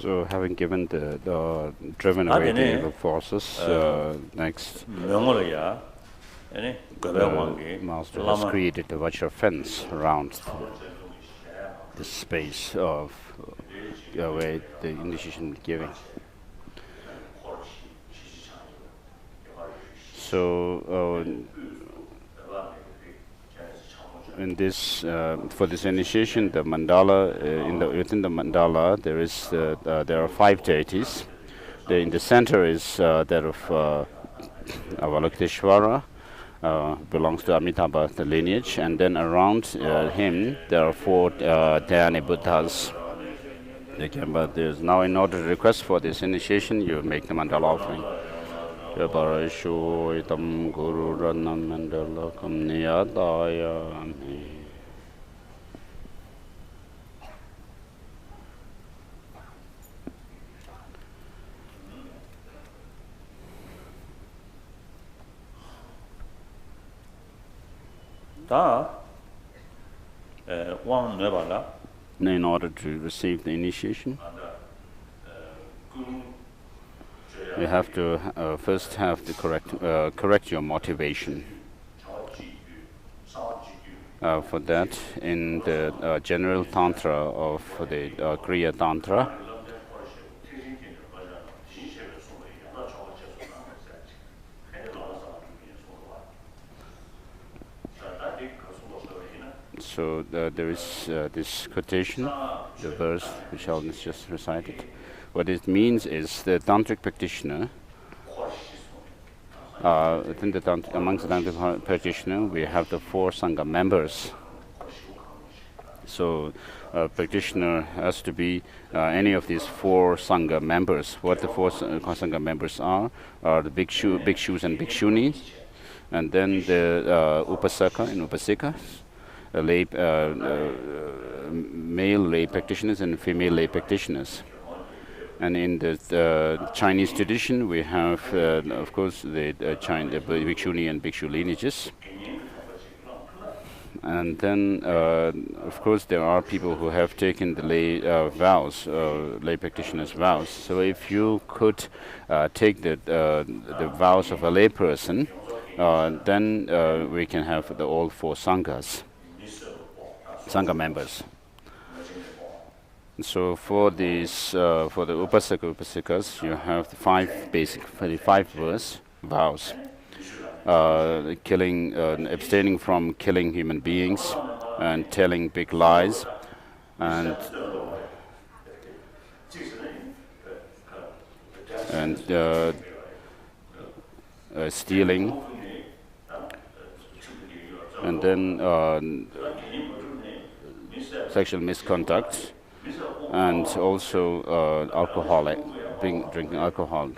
So, having given the driven away the evil forces, next the master has created a virtual fence around the space of where the initiation is giving. So, in this for this initiation, the mandala within the mandala there are 5 deities. In the center is that of Avalokiteshvara, belongs to Amitabha, the lineage, and then around him there are 4 Dhyani Buddhas. But there's now, in order to request for this initiation, you make the mandala offering. Yabarashu itam guru ranam mandala kamniyadayami. In order to receive the initiation, you have to first have the correct your motivation. For that, in the general Tantra of the Kriya Tantra, so there is this quotation, the verse which Alvin just recited. What it means is the tantric practitioner, amongst the tantric practitioner, we have the 4 sangha members. So, practitioner has to be any of these 4 sangha members. What the 4 sangha members are the bhikshus and bhikshunis, and then the upasaka and upasikas, male lay practitioners and female lay practitioners. And in the Chinese tradition, we have, of course, the Bhikshuni and Bhikshu lineages. And then, of course, there are people who have taken the lay vows, lay practitioners' vows. So if you could take the vows of a lay person, then we can have all 4 sanghas, sangha members. So for these, for the upasaka upasikas, you have the 5 verse vows: abstaining from killing human beings, and telling big lies, and stealing, and then sexual misconduct, and also drinking alcohol.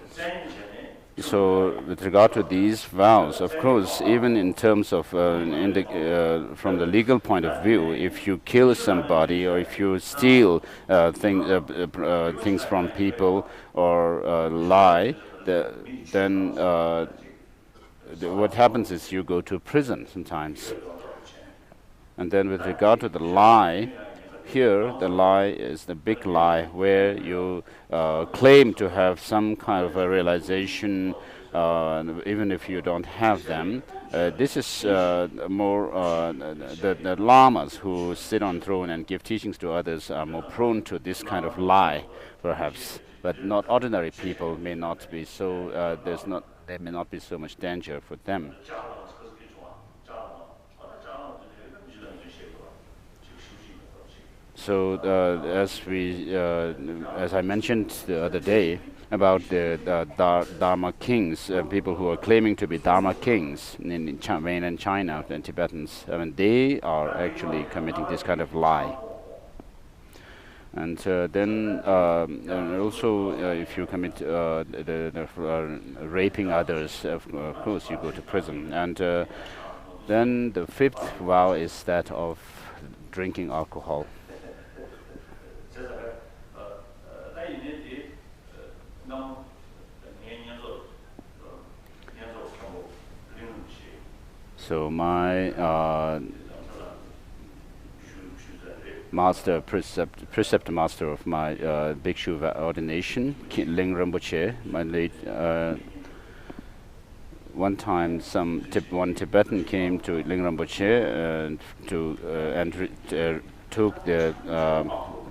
So, with regard to these vows, of course, even in terms of from the legal point of view, if you kill somebody or if you steal things from people or lie, then what happens is you go to prison sometimes. And then, with regard to the lie, here the lie is the big lie where you claim to have some kind of a realization, even if you don't have them. This is more the lamas who sit on throne and give teachings to others are more prone to this kind of lie, perhaps. But not ordinary people may not be so. There may not be so much danger for them. So as I mentioned the other day about the Dharma kings, people who are claiming to be Dharma kings in mainland China, the Tibetans, I mean, they are actually committing this kind of lie. And then and also if you commit raping others, of course you go to prison. And then the fifth vow is that of drinking alcohol. So my master, precept master of my bhikshu ordination, Ling Rinpoche, my late, one time one Tibetan came to Ling Rinpoche and took the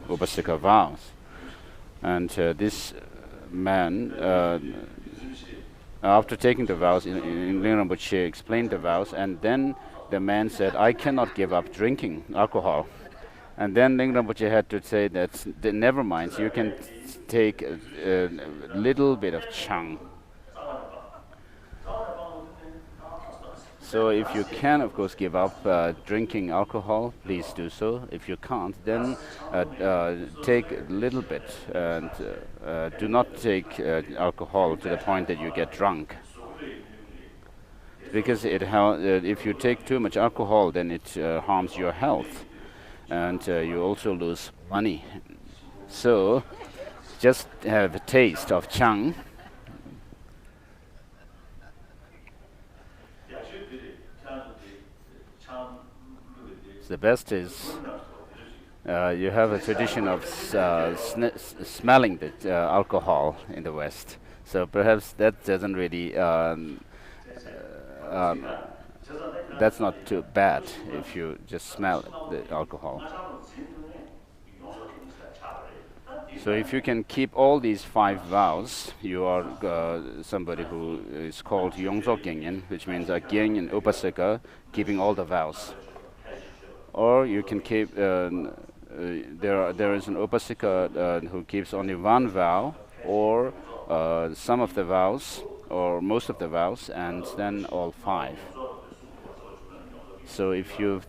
Upasika vows. And this man, after taking the vows, Ling Rinpoche explained the vows, and then the man said, "I cannot give up drinking alcohol." And then Ling Rinpoche had to say that, never mind, you can take a little bit of chang. So if you can, of course, give up drinking alcohol, please do so. If you can't, then take a little bit, and do not take alcohol to the point that you get drunk. Because if you take too much alcohol, then it harms your health, and you also lose money. So just have a taste of chang. The best is you have a tradition of smelling the alcohol in the West. So perhaps that doesn't really, that's not too bad if you just smell the alcohol. So if you can keep all these 5 vows, you are somebody who is called Yongzok Gyenyen, which means a Gyenyen Upasika, keeping all the vows. Or you can keep, there is an Upasika who keeps only 1 vow, or some of the vows, or most of the vows, and then all 5. So if you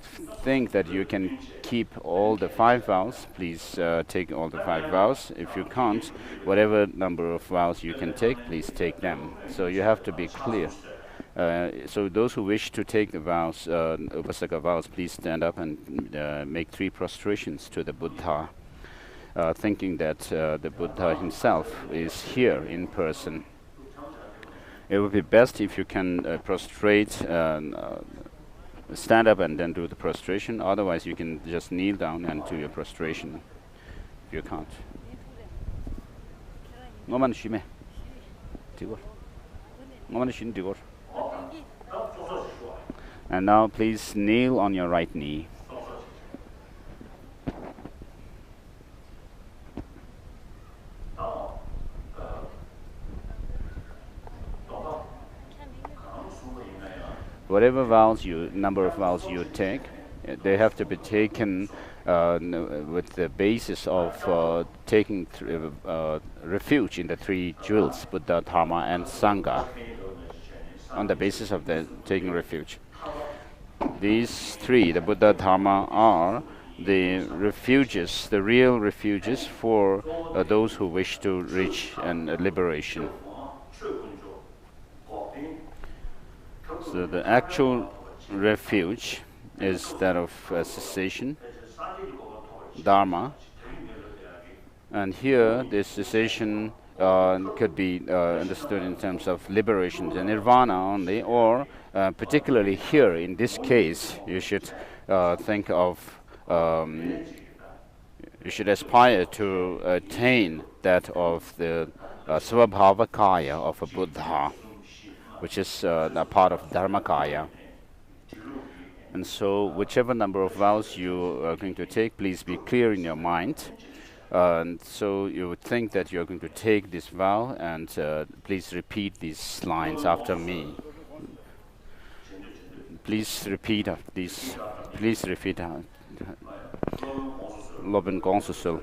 think that you can keep all the 5 vows, please take all the 5 vows. If you can't, whatever number of vows you can take, please take them. So you have to be clear. So those who wish to take the vows, Upasaka vows, please stand up and make 3 prostrations to the Buddha, thinking that the Buddha himself is here in person. It would be best if you can prostrate, stand up and then do the prostration. Otherwise, you can just kneel down and do your prostration if you can't. And now please kneel on your right knee. Whatever vows number of vows you take, they have to be taken with the basis of taking refuge in the 3 jewels, Buddha, Dharma, and Sangha. On the basis of the taking refuge. These 3, the Buddha, Dharma, are the refuges, the real refuges for those who wish to reach liberation. So the actual refuge is that of cessation, Dharma, and here the cessation could be understood in terms of liberation, the nirvana only, or particularly here in this case, you should think of you should aspire to attain that of the Svabhavakaya of a Buddha, which is a part of Dharmakaya. And so whichever number of vows you are going to take, please be clear in your mind. And so you would think that you're going to take this vow, and please repeat these lines after me. Please repeat these. Please repeat. Lobin Gonsusul.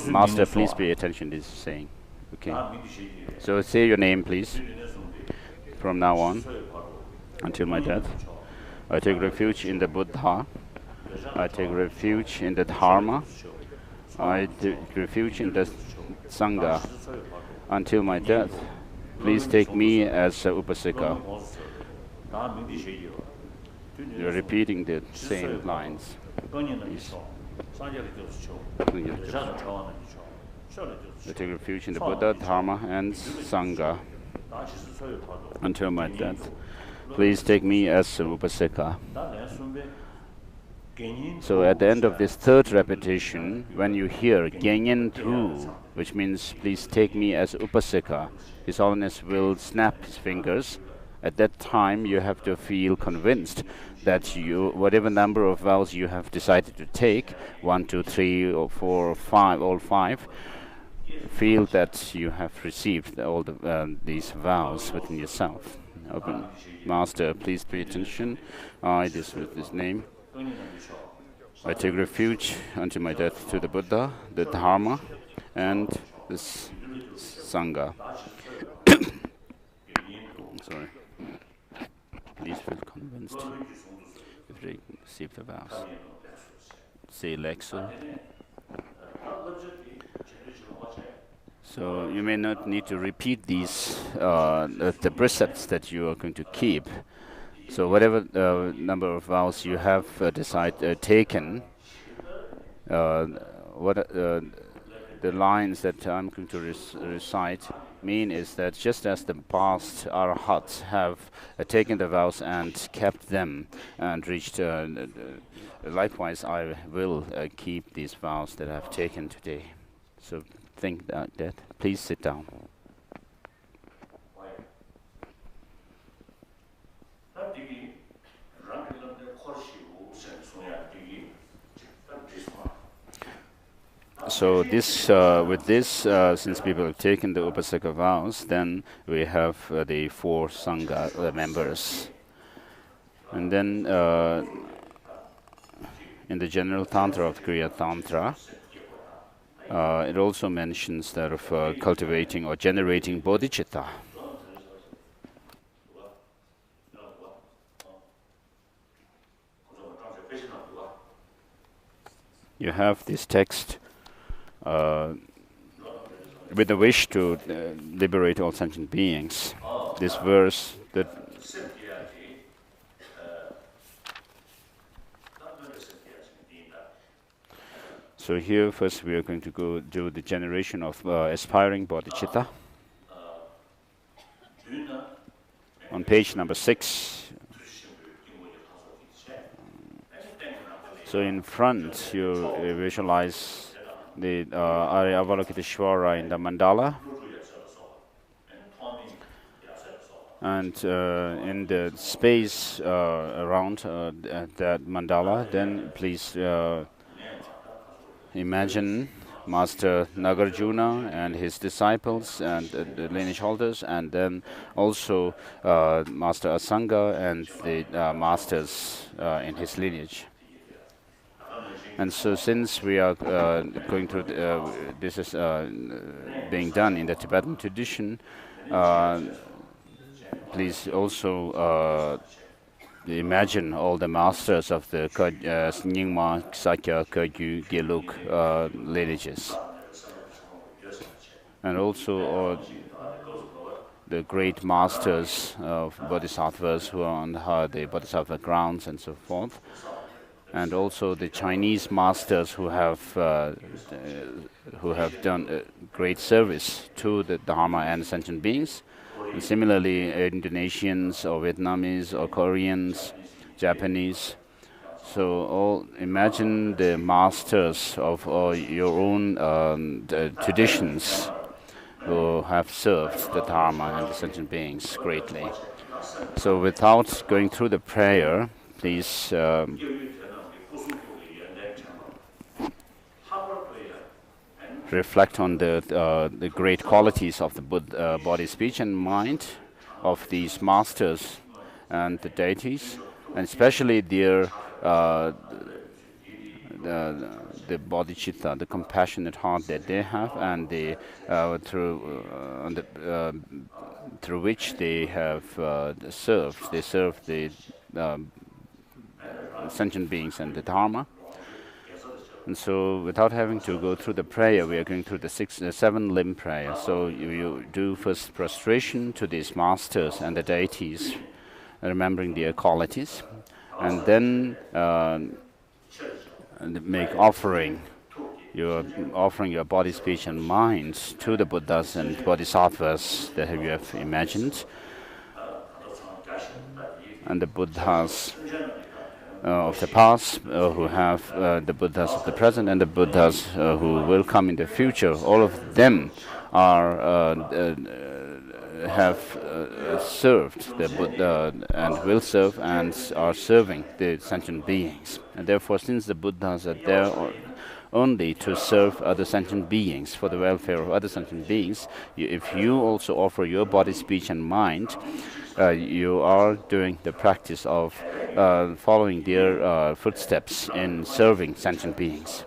Master, please pay attention to this saying. Okay. So say your name, please. From now on, until my death, I take refuge in the Buddha. I take refuge in the Dharma. I take refuge in the Sangha. Until my death, please take me as a Upasika. You're repeating the same lines. I take refuge in the Buddha, Dharma, and Sangha. Until my death, please take me as a Upasika. So at the end of this third repetition, when you hear Genyen Tu, which means please take me as Upasika, His Holiness will snap his fingers. At that time, you have to feel convinced that you, whatever number of vows you have decided to take, 1, 2, 3, or 4, or 5, all 5, feel that you have received all these vows within yourself. Open. Master, please pay attention. I, this with this name, I take refuge until my death to the Buddha, the Dharma, and the Sangha. Sorry. Please feel convinced if they receive the vows. Say Lexo. So you may not need to repeat these the precepts that you are going to keep. So whatever number of vows you have taken, the lines that I'm going to recite mean is that just as the past arahats have taken the vows and kept them and reached, likewise I will keep these vows that I've taken today. So think that. Please sit down. So this, with this, since people have taken the Upasaka vows, then we have the 4 Sangha members. And then in the general Tantra of Kriya Tantra, it also mentions that of cultivating or generating Bodhichitta. You have this text with the wish to liberate all sentient beings. This verse that so here first we are going to go do the generation of aspiring bodhicitta. On page number 6. So in front you visualize the Arya Avalokiteshvara in the mandala, and in the space around that mandala, then please imagine Master Nagarjuna and his disciples and the lineage holders, and then also Master Asanga and the masters in his lineage. And so since we are going to, this is being done in the Tibetan tradition, please also imagine all the masters of the Nyingma, Sakya, Kagyu, Geluk lineages. And also the great masters of bodhisattvas who are on the bodhisattva grounds and so forth. And also the Chinese masters who have done great service to the Dharma and sentient beings. And similarly, Indonesians or Vietnamese or Koreans, Japanese. So imagine the masters of your own traditions who have served the Dharma and the sentient beings greatly. So without going through the prayer, please reflect on the great qualities of the Buddha, body, speech, and mind of these masters and the deities, and especially their the Bodhichitta, the compassionate heart that they have, and the through which they have served. They serve the sentient beings and the Dharma. And so, without having to go through the prayer, we are going through the seven limb prayer. So you do first prostration to these masters and the deities, remembering their qualities, and then make offering. You're offering your body, speech, and mind to the Buddhas and Bodhisattvas that you have imagined, and the Buddhas of the past, who have the Buddhas of the present, and the Buddhas who will come in the future. All of them are have served the Buddha and will serve and are serving the sentient beings. And therefore, since the Buddhas are there only to serve other sentient beings, for the welfare of other sentient beings, if you also offer your body, speech, and mind, you are doing the practice of following their footsteps in serving sentient beings.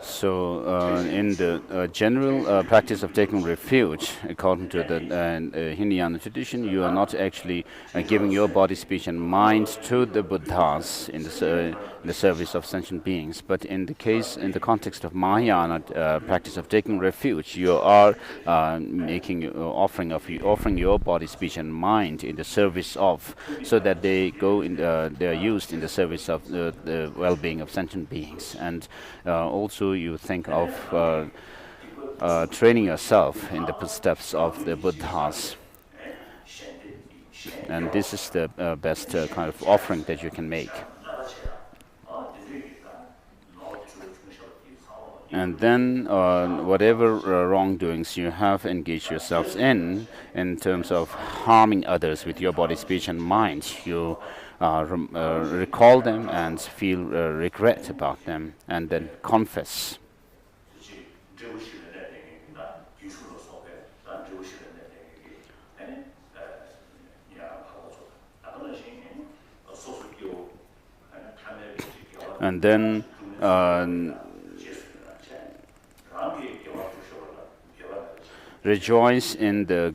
So, in the general practice of taking refuge, according to the Hinayana tradition, you are not actually giving your body, speech, and mind to the Buddhas in the service of sentient beings. But in the context of Mahayana practice of taking refuge, you are offering your body, speech, and mind in the service of, so that they are used in the service of the well-being of sentient beings. And also you think of training yourself in the footsteps of the Buddhas. And this is the best kind of offering that you can make. And then whatever wrongdoings you have engaged yourselves in terms of harming others with your body, speech, and mind, you recall them and feel regret about them, and then confess. And then rejoice in the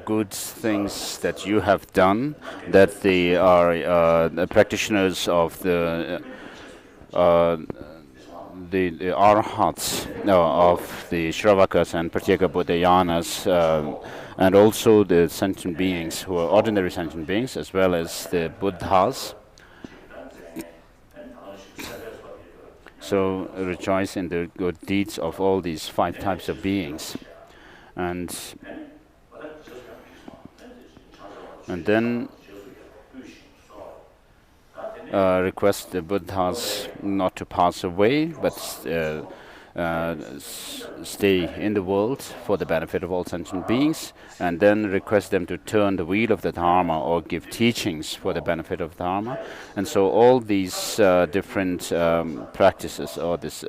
good things that you have done, that they are the practitioners of the arhats of the Shravakas and Pratyeka Buddhayanas, and also the sentient beings who are ordinary sentient beings, as well as the Buddhas. So rejoice in the good deeds of all these 5 types of beings. And then request the Buddhas not to pass away, but stay in the world for the benefit of all sentient beings, and then request them to turn the wheel of the Dharma or give teachings for the benefit of Dharma. And so all these different practices, or this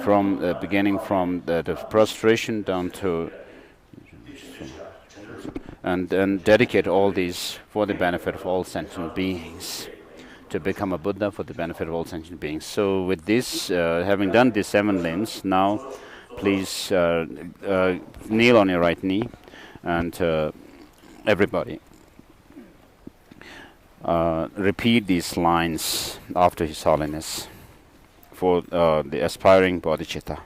from beginning from the prostration down to, and dedicate all these for the benefit of all sentient beings, to become a Buddha for the benefit of all sentient beings. So with this, having done these 7 limbs, now please kneel on your right knee, and everybody repeat these lines after His Holiness for the aspiring Bodhichitta.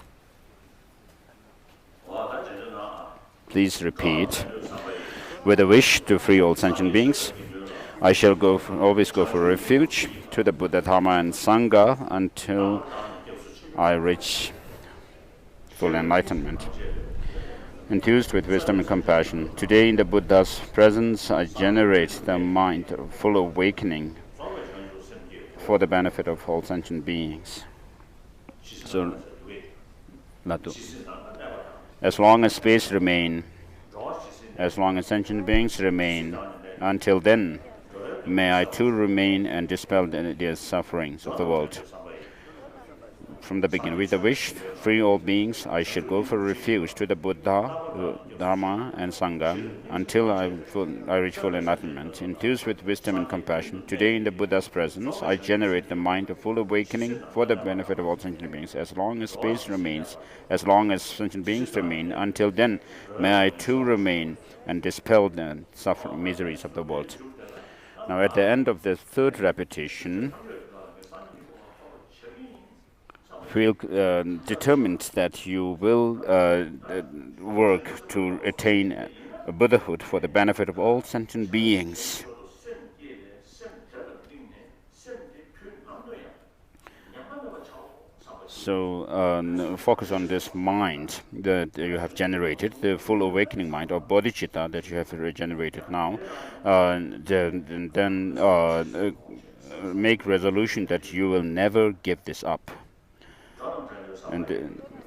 Please repeat. With a wish to free all sentient beings, I shall always go for refuge to the Buddha, Dharma, and Sangha until I reach full enlightenment. Enthused with wisdom and compassion, today in the Buddha's presence, I generate the mind of full awakening for the benefit of all sentient beings. So, as long as space remains, as long as sentient beings remain, until then, may I too remain and dispel the sufferings of the world. From the beginning, with the wish, free all beings, I should go for refuge to the Buddha, Dharma, and Sangha until I reach full enlightenment. Enthused with wisdom and compassion, today in the Buddha's presence, I generate the mind of full awakening for the benefit of all sentient beings. As long as space remains, as long as sentient beings remain, until then, may I too remain and dispel the suffering miseries of the world. Now, at the end of the third repetition, feel determined that you will work to attain a Buddhahood for the benefit of all sentient beings. So focus on this mind that you have generated, the full awakening mind, or Bodhichitta that you have regenerated now. Then make resolution that you will never give this up. And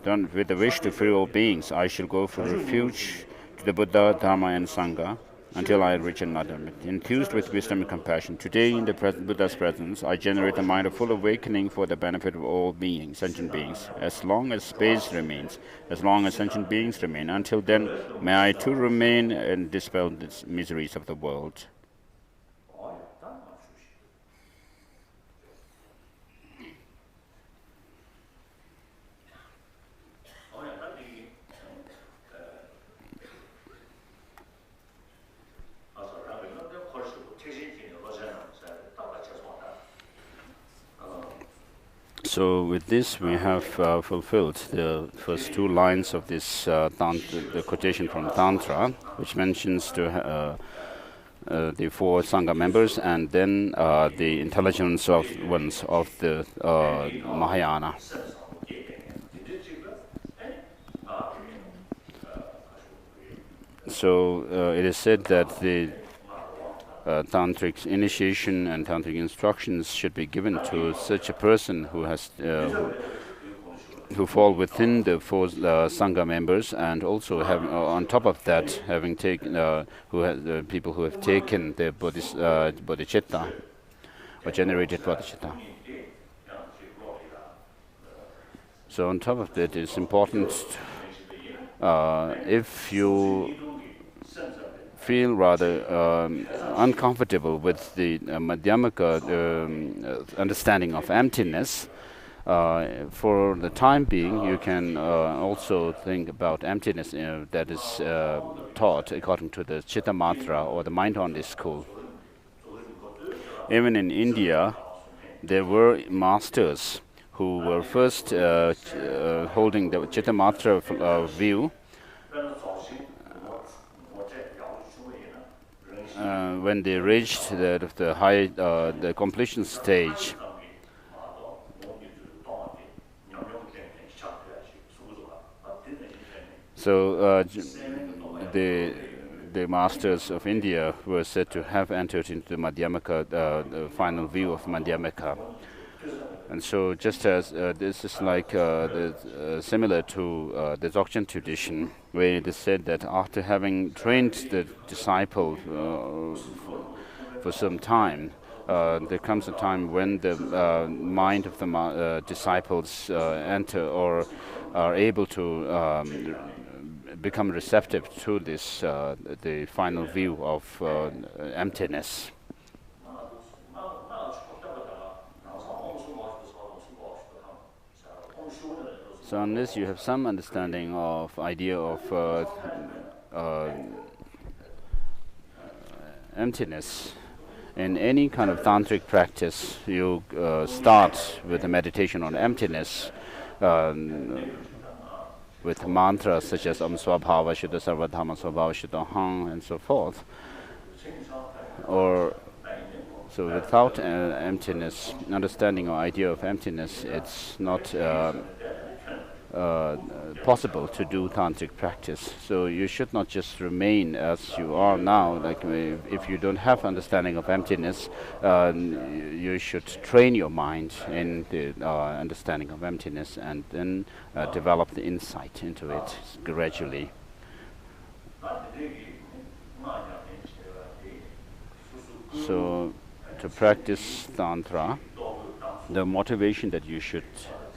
done with the wish to free all beings, I shall go for refuge to the Buddha, Dharma, and Sangha until I reach enlightenment. Enthused with wisdom and compassion, today in the Buddha's presence, I generate a mind of full awakening for the benefit of all beings, sentient beings. As long as space remains, as long as sentient beings remain, until then, may I too remain and dispel the miseries of the world. So with this, we have fulfilled the first two lines of this the quotation from Tantra, which mentions the four Sangha members and then the intelligence of ones of the Mahayana. So it is said that the tantric initiation and tantric instructions should be given to such a person who has who fall within the four sangha members, and also have on top of that having taken people who have taken the bodhichitta or generated bodhichitta. So on top of that, it's important if you feel rather uncomfortable with the Madhyamaka understanding of emptiness, for the time being, you can also think about emptiness that is taught according to the Chitta Matra or the mind-only school. Even in India, there were masters who were first holding the Chitta Matra view. When they reached the completion stage, so the masters of India were said to have entered into the Madhyamaka, the final view of Madhyamaka. And so, just as this is like similar to the Dzogchen tradition, where it is said that after having trained the disciple for some time, there comes a time when the mind of the disciples enter or are able to become receptive to this, the final view of emptiness. So unless you have some understanding of idea of emptiness, in any kind of tantric practice, you start with a meditation on emptiness with mantras such as Om Swabhava Shuddha Sarvadhamma Swabhava Shuddha Hang and so forth. Or so without emptiness, understanding or idea of emptiness, it's not possible to do tantric practice. So you should not just remain as you are now. Like if you don't have understanding of emptiness, you should train your mind in the understanding of emptiness, and then develop the insight into it gradually. So to practice Tantra, the motivation that you should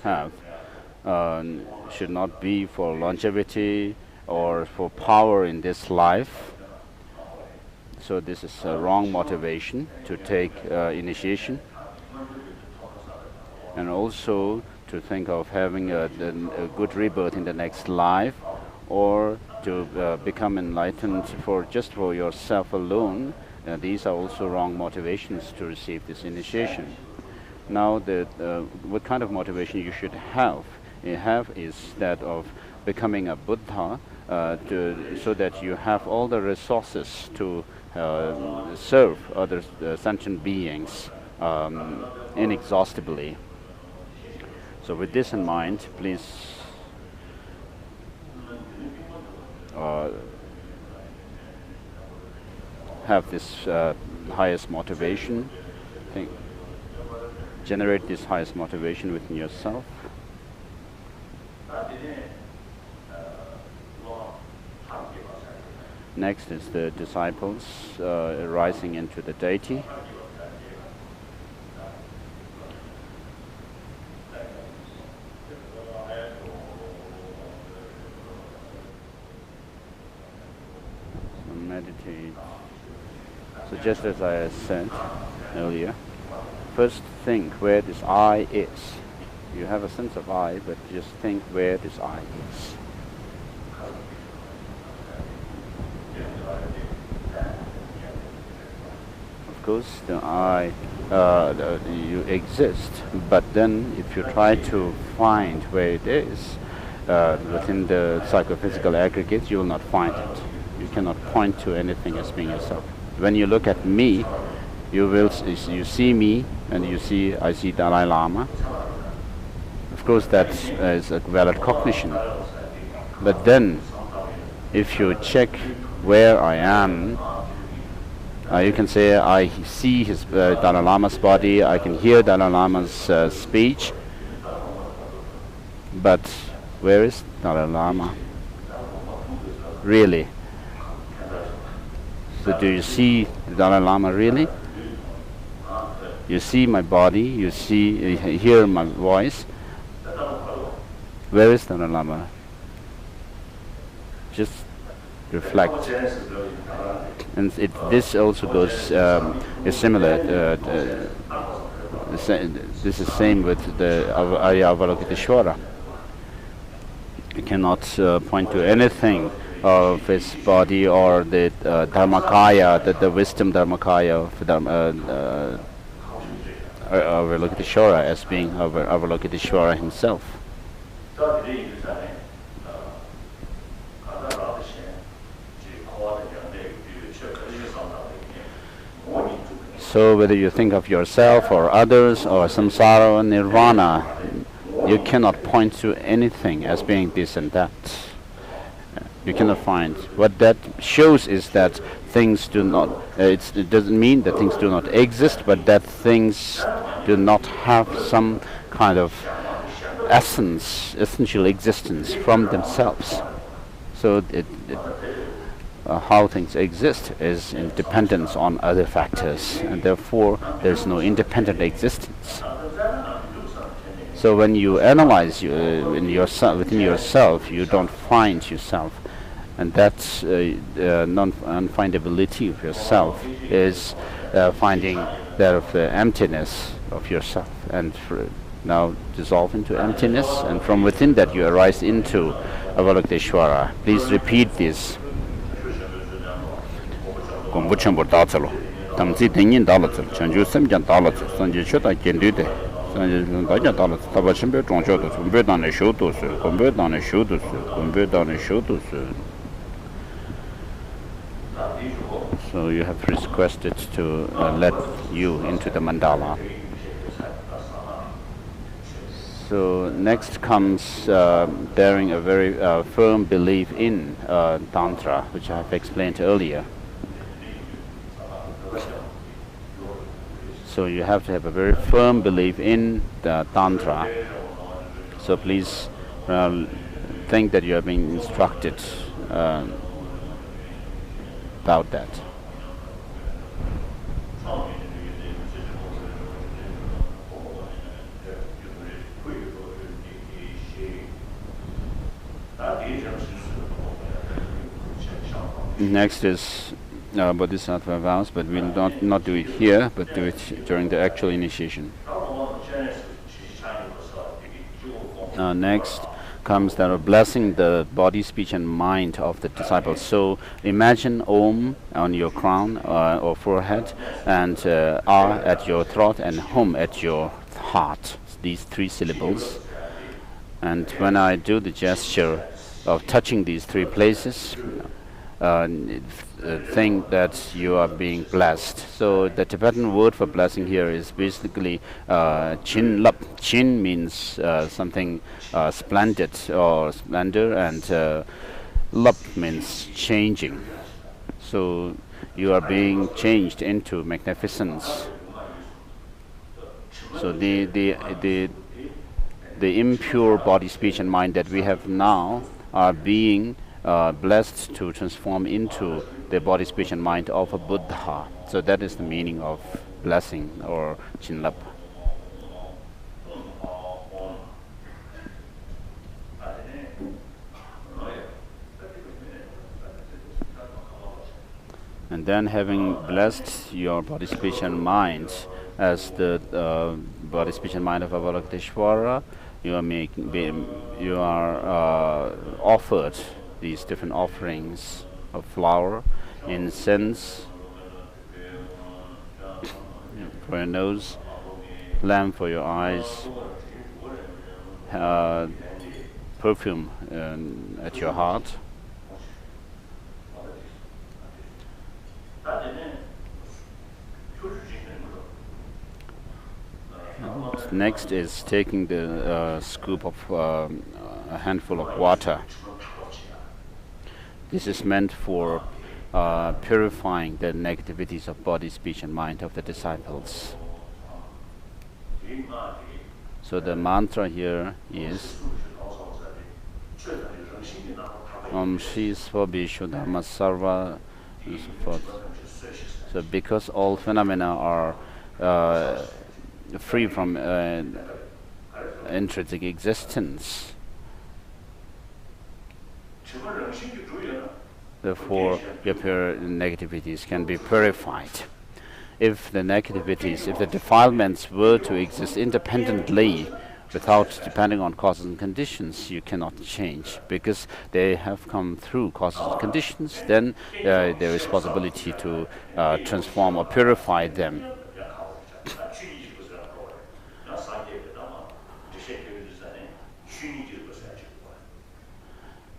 have should not be for longevity or for power in this life. So this is a wrong motivation to take initiation, and also to think of having a good rebirth in the next life, or to become enlightened just for yourself alone. These are also wrong motivations to receive this initiation. Now, what kind of motivation you should have is that of becoming a Buddha, so that you have all the resources to serve other sentient beings inexhaustibly. So with this in mind, please have this highest motivation. Generate this highest motivation within yourself. Next is the disciples rising into the deity. So meditate. So just as I said earlier, first think where this I is. You have a sense of I, but just think where this I is. Of course, the I, you exist, but then if you try to find where it is within the psychophysical aggregates, you will not find it. You cannot point to anything as being yourself. When you look at me, you see me, and I see Dalai Lama. Of course, that is a valid cognition. But then, if you check where I am, you can say I see Dalai Lama's body, I can hear Dalai Lama's speech, but where is Dalai Lama? Really? So do you see Dalai Lama really? You see my body, you hear my voice. Where is Dalai Lama? Just reflect. And this also goes, is similar. This is same with the Arya Avalokiteshvara. You cannot point to anything of his body or the Dharmakaya, the wisdom Dharmakaya of Avalokiteshvara as being Avalokiteshvara himself. So whether you think of yourself or others or samsara or nirvana, you cannot point to anything as being this and that. You cannot find. What that shows is that things do not, it doesn't mean that things do not exist, but that things do not have some kind of essential existence from themselves. So how things exist is in dependence on other factors, and therefore there's no independent existence. So when you analyze within yourself, you don't find yourself, and that's unfindability of yourself is finding that of the emptiness of yourself, and now dissolve into emptiness, and from within that you arise into Avalokiteshvara. Please repeat this. So you have requested to let you into the mandala. So next comes bearing a very firm belief in Tantra, which I have explained earlier. So you have to have a very firm belief in the Tantra. So please think that you are being instructed about that. Next is Bodhisattva vows, but we'll not do it here, but do it during the actual initiation. Next comes that blessing the body, speech and mind of the disciples. So imagine Om on your crown or forehead, and A at your throat, and Hum at your heart. These 3 syllables. And when I do the gesture of touching these 3 places, think that you are being blessed. So the Tibetan word for blessing here is basically chin lup. Chin means something splendid or splendor, and lup means changing. So you are being changed into magnificence. So the impure body, speech and mind that we have now are being blessed to transform into the body, speech and mind of a Buddha. So that is the meaning of blessing or Chinlap. And then having blessed your body, speech and mind as the body, speech and mind of Avalokiteshvara, you are offered these different offerings of flower, incense for your nose, lamp for your eyes, perfume at your heart. Next is taking the scoop of a handful of water. This is meant for purifying the negativities of body, speech and mind of the disciples. So the mantra here is Om Shri Svabhishuddhama Sarva, and so forth. So because all phenomena are free from intrinsic existence, therefore your negativities can be purified. If the negativities, if the defilements were to exist independently without depending on causes and conditions, you cannot change, because they have come through causes and conditions. Then there is possibility to transform or purify them.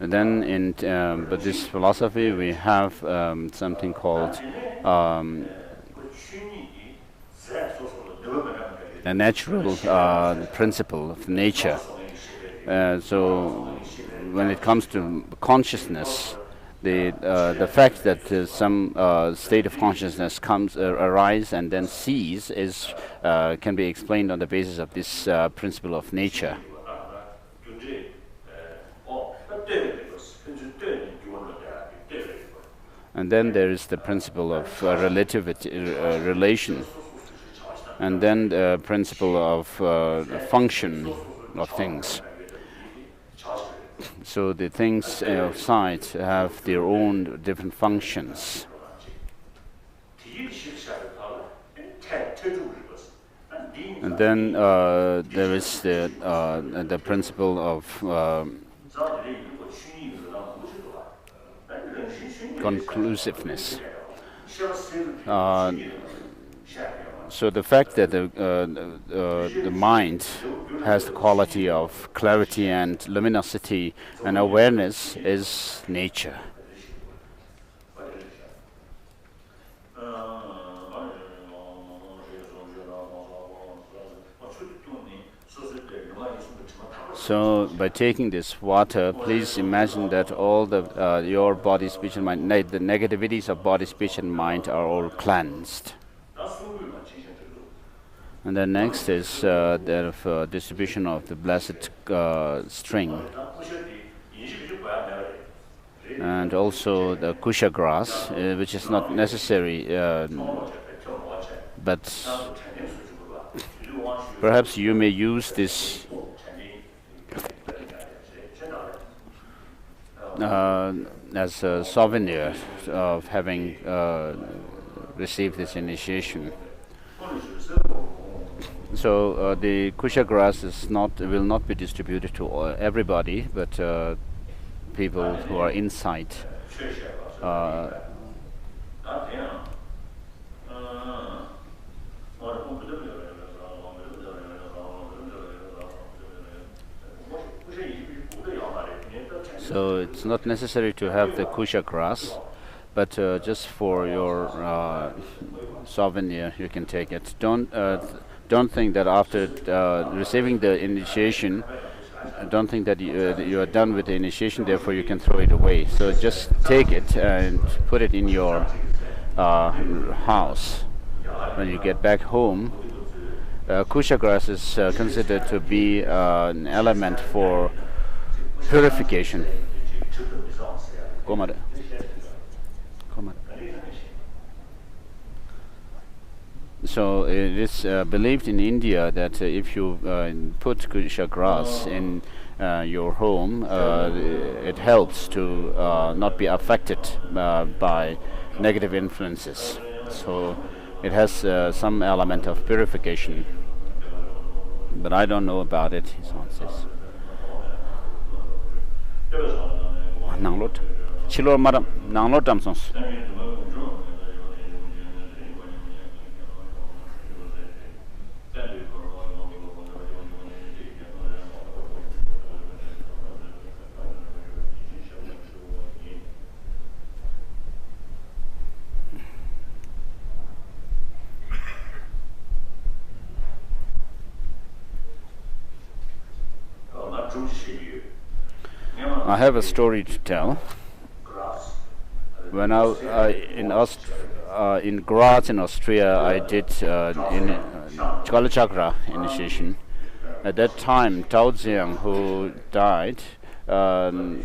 And then in Buddhist philosophy, we have something called a natural principle of nature. So when it comes to consciousness, the fact that some state of consciousness arise and then cease is can be explained on the basis of this principle of nature. And then there is the principle of relativity, relation, and then the principle of function of things. So the things outside have their own different functions. And then there is the principle of conclusiveness. So the fact that the mind has the quality of clarity and luminosity and awareness is nature. So by taking this water, please imagine that all the your body, speech, and mind, the negativities of body, speech, and mind are all cleansed. And then next is the distribution of the blessed string, and also the kusha grass, which is not necessary, but perhaps you may use this as a souvenir of having received this initiation. So the kusha grass will not be distributed to everybody, but people who are inside. So it's not necessary to have the kusha grass, but just for your souvenir, you can take it. Don't think that after receiving the initiation, don't think that you are done with the initiation, therefore you can throw it away. So just take it and put it in your house. When you get back home, kusha grass is considered to be an element for purification. So it is believed in India that if you put kusha grass in your home, it helps to not be affected by negative influences. So it has some element of purification. But I don't know about it, he says. Nanglot. Chilor madam, nanglot amsons. I have a story to tell. When in Graz in Austria, I did Untitled Chapter initiation. At that time, Tao Ziyang, who died, the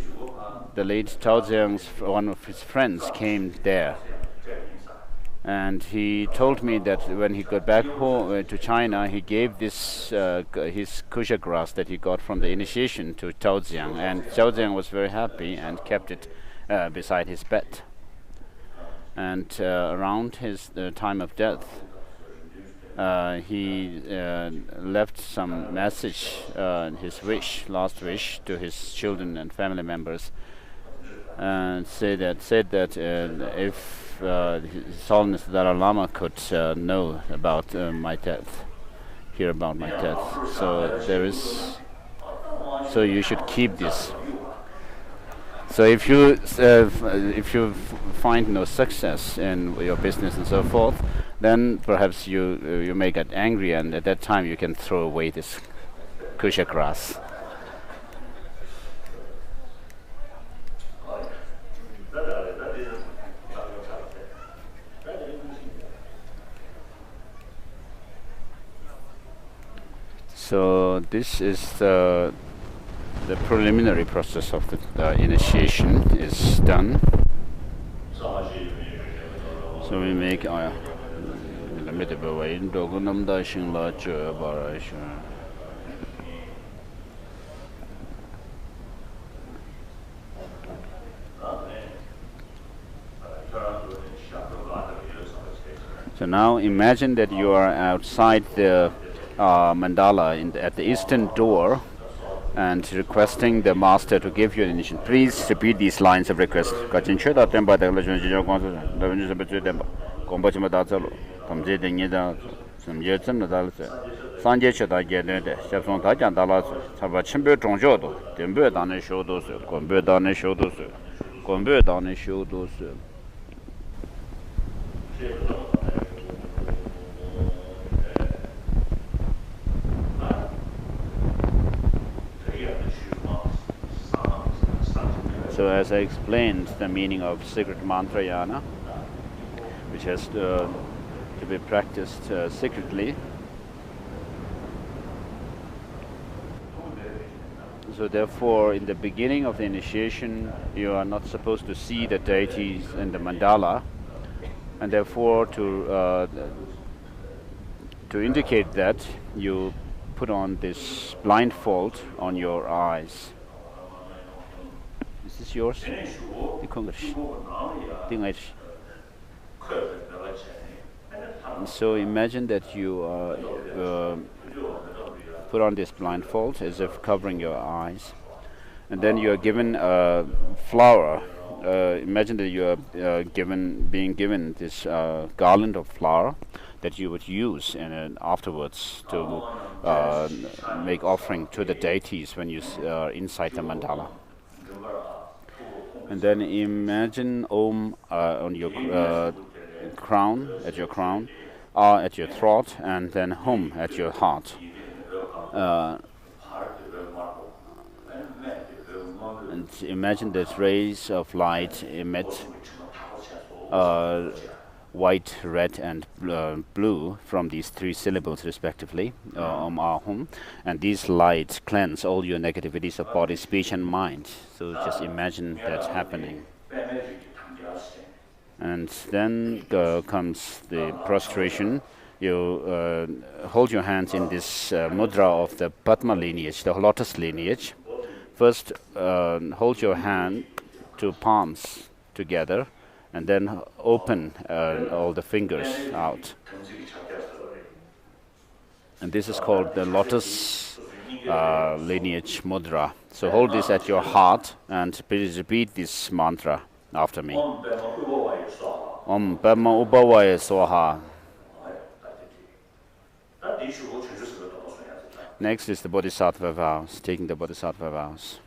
late Tao Ziyang's one of his friends came there, and he told me that when he got back home to China, he gave this his kusha grass that he got from the initiation to Tao Ziyang, and Tao Ziyang was very happy and kept it beside his bed. And around his time of death, he left some message, his last wish, to his children and family members, and said that if His Holiness the Dalai Lama could know about my death, hear about my death. So you should keep this. So if you find no success in your business and so forth, then perhaps you may get angry, and at that time you can throw away this kusha grass. So this is the preliminary process of the initiation is done. So we make So now imagine that you are outside the Mandala at the eastern door and requesting the master to give you an initiation. Please repeat these lines of request. So as I explained, the meaning of secret mantra yana, which has to be practiced secretly. So therefore, in the beginning of the initiation, you are not supposed to see the deities in the mandala, and therefore to indicate that, you put on this blindfold on your eyes. Is this yours? So imagine that you put on this blindfold as if covering your eyes, and then you are given a flower. Imagine that you are being given this garland of flower that you would use afterwards to make offering to the deities when you are inside the mandala. And then imagine Om on your crown, at your crown, at your throat, and then Hum at your heart. And imagine that rays of light emit white, red, and blue from these three syllables respectively, Om, Ah, Hum, and these lights cleanse all your negativities of body, speech, and mind. So just imagine that happening. And then comes the prostration. You hold your hands in this mudra of the Padma lineage, the lotus lineage. First, hold your hand to palms together, and then open all the fingers out. And this is called the lotus lineage mudra. So hold this at your heart and please repeat this mantra after me. Om Padma Ubhavaya Swaha. Next is the Bodhisattva vows, taking the Bodhisattva vows.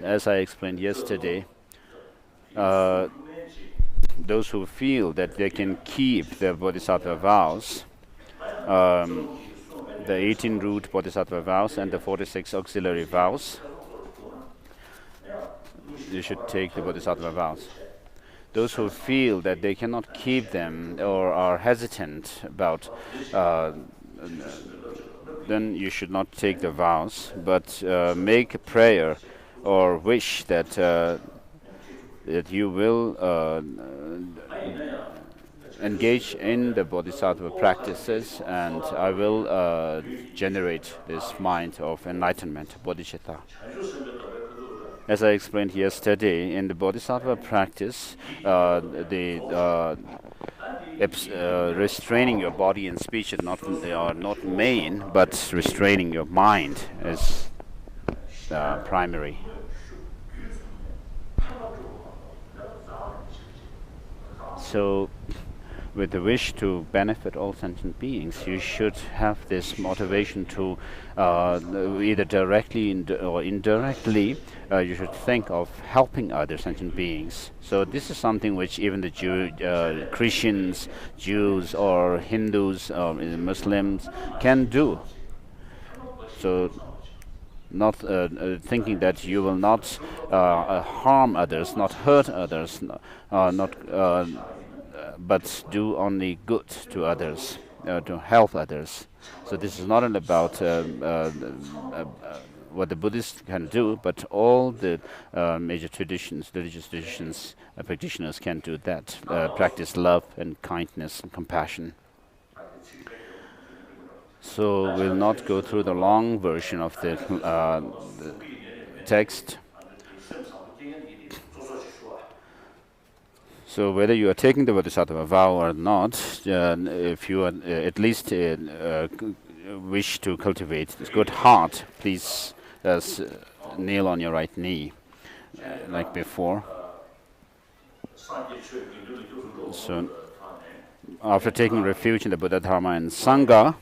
As I explained yesterday, those who feel that they can keep the Bodhisattva vows, the 18 root Bodhisattva vows and the 46 auxiliary vows, you should take the Bodhisattva vows. Those who feel that they cannot keep them or are hesitant about, then you should not take the vows, but make a prayer or wish that that you will engage in the Bodhisattva practices, and I will generate this mind of enlightenment, Bodhichitta. As I explained yesterday, in the Bodhisattva practice, restraining your body and speech are not main, but restraining your mind is primary. So, with the wish to benefit all sentient beings, you should have this motivation to either directly or indirectly, you should think of helping other sentient beings. So this is something which even the Christians, Jews, or Hindus, or Muslims can do. So not thinking that you will not harm others, not hurt others, but do only good to others, to help others. So this is not about what the Buddhists can do, but all the major traditions, religious traditions, practitioners can do that, practice love and kindness and compassion. So we'll not go through the long version of the text. So whether you are taking the Bodhisattva vow or not, if you are, at least wish to cultivate this good heart, please kneel on your right knee, like before. So after taking refuge in the Buddha, Dharma, and Sangha,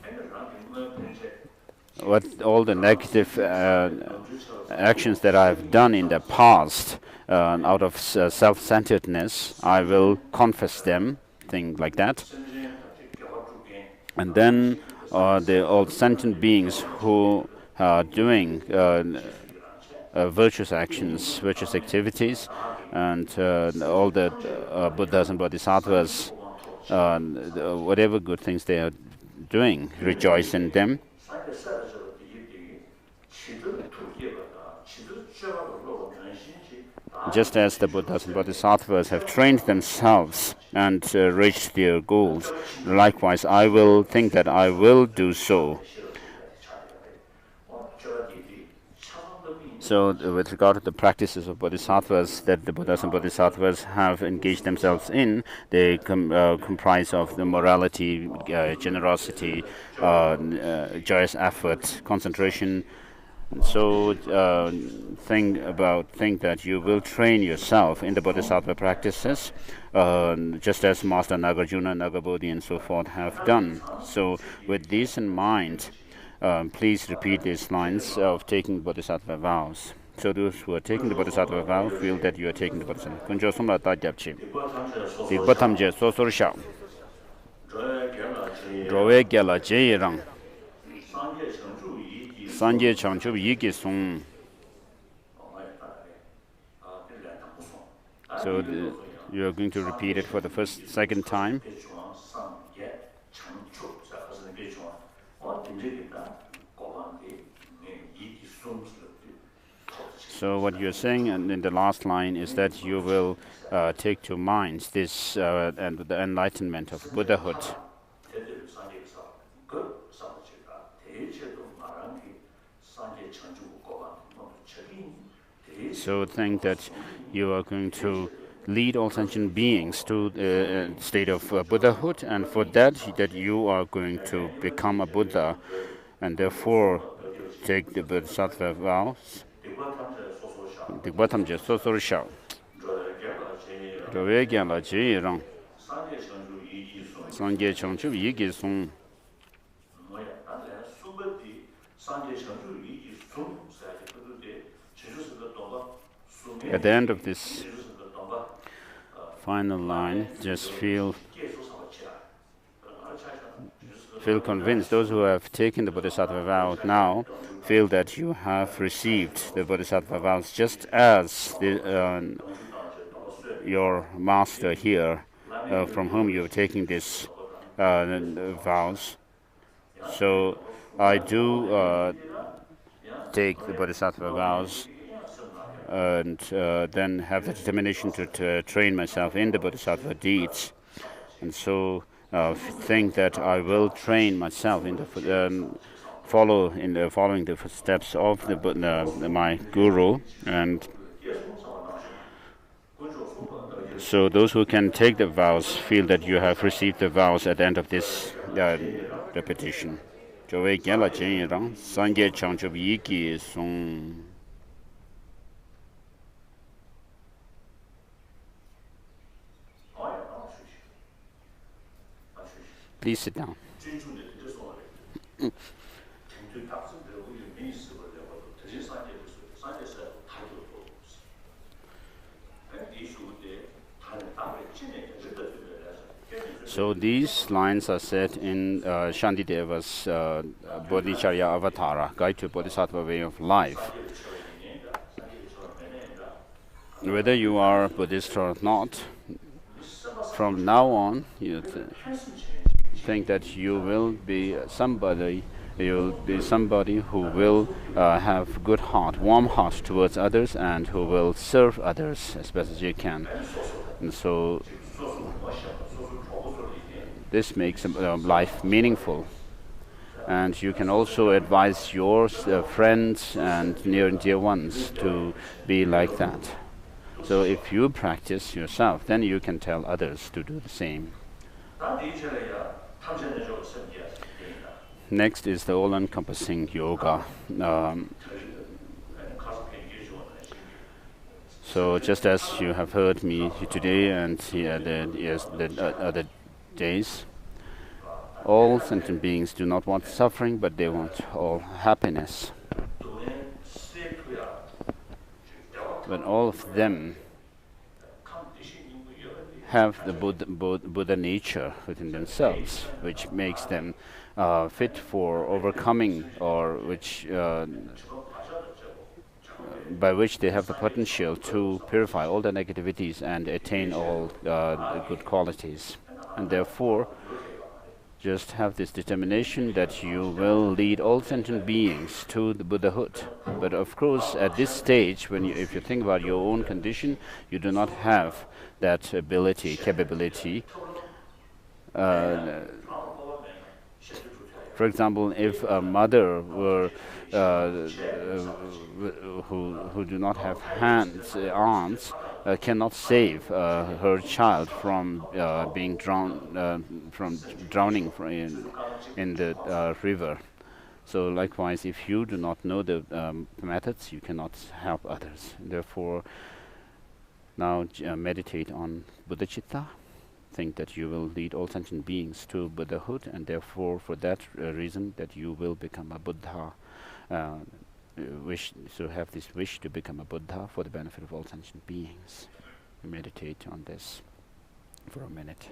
all the negative actions that I have done in the past, out of self-centeredness, I will confess them, things like that. And then all sentient beings who doing virtuous actions, virtuous activities, and all the Buddhas and Bodhisattvas, whatever good things they are doing, rejoice in them. Just as the Buddhas and Bodhisattvas have trained themselves and reached their goals, likewise I will think that I will do so. So with regard to the practices of Bodhisattvas that the Buddhas and Bodhisattvas have engaged themselves in, they comprise of the morality, generosity, joyous effort, concentration. So think that you will train yourself in the Bodhisattva practices, just as Master Nagarjuna, Nagabodhi and so forth have done. So with this in mind, please repeat these lines of taking Bodhisattva vows. So those who are taking the Bodhisattva vow feel that you are taking the Bodhisattva. Kunjo sumla ta gyapchi. Dikbatam je sosor sha. Drowe gyala je rang. Sanje changchub yiki sung. So you are going to repeat it for the second time. So what you're saying in the last line is that you will take to mind this and the enlightenment of Buddhahood. So think that you are going to lead all sentient beings to the state of Buddhahood, and for that you are going to become a Buddha, and therefore take the Bodhisattva vows. Dikbatam je sosor sha. Drowe gyala je rang. Sanje changchub yiki sung. At the end of this final line, just feel convinced. Those who have taken the Bodhisattva vow now feel that you have received the Bodhisattva vows just as your master here, from whom you are taking these vows. So I do take the Bodhisattva vows and then have the determination to train myself in the Bodhisattva deeds. And so think that I will train myself in the following the footsteps of my guru. And so those who can take the vows feel that you have received the vows at the end of this repetition. Jowe gyala chen rang sanje changchub yiki sung. Please sit down. So these lines are said in Shantideva's Bodhicharya Avatara, Guide to Bodhisattva Way of Life. Whether you are Buddhist or not, from now on, you think that you will be somebody. You will be somebody who will have good heart, warm heart towards others, and who will serve others as best as you can. And so this makes life meaningful. And you can also advise your friends and near and dear ones to be like that. So if you practice yourself, then you can tell others to do the same. Next is the all-encompassing yoga. So just as you have heard me today and the other days, all sentient beings do not want suffering, but they want all happiness. But all of them have the Buddha nature within themselves, which makes them fit for overcoming, or which by which they have the potential to purify all the negativities and attain all the good qualities. And therefore, just have this determination that you will lead all sentient beings to the Buddhahood. But of course, at this stage, if you think about your own condition, you do not have that ability, capability. For example, if a mother were who do not have hands, arms, cannot save her child from being drowning in the river. So likewise, if you do not know the methods, you cannot help others. Therefore, now meditate on Bodhichitta. Think that you will lead all sentient beings to Buddhahood, and therefore, for that reason, that you will become a Buddha. Have this wish to become a Buddha for the benefit of all sentient beings. Meditate on this for a minute.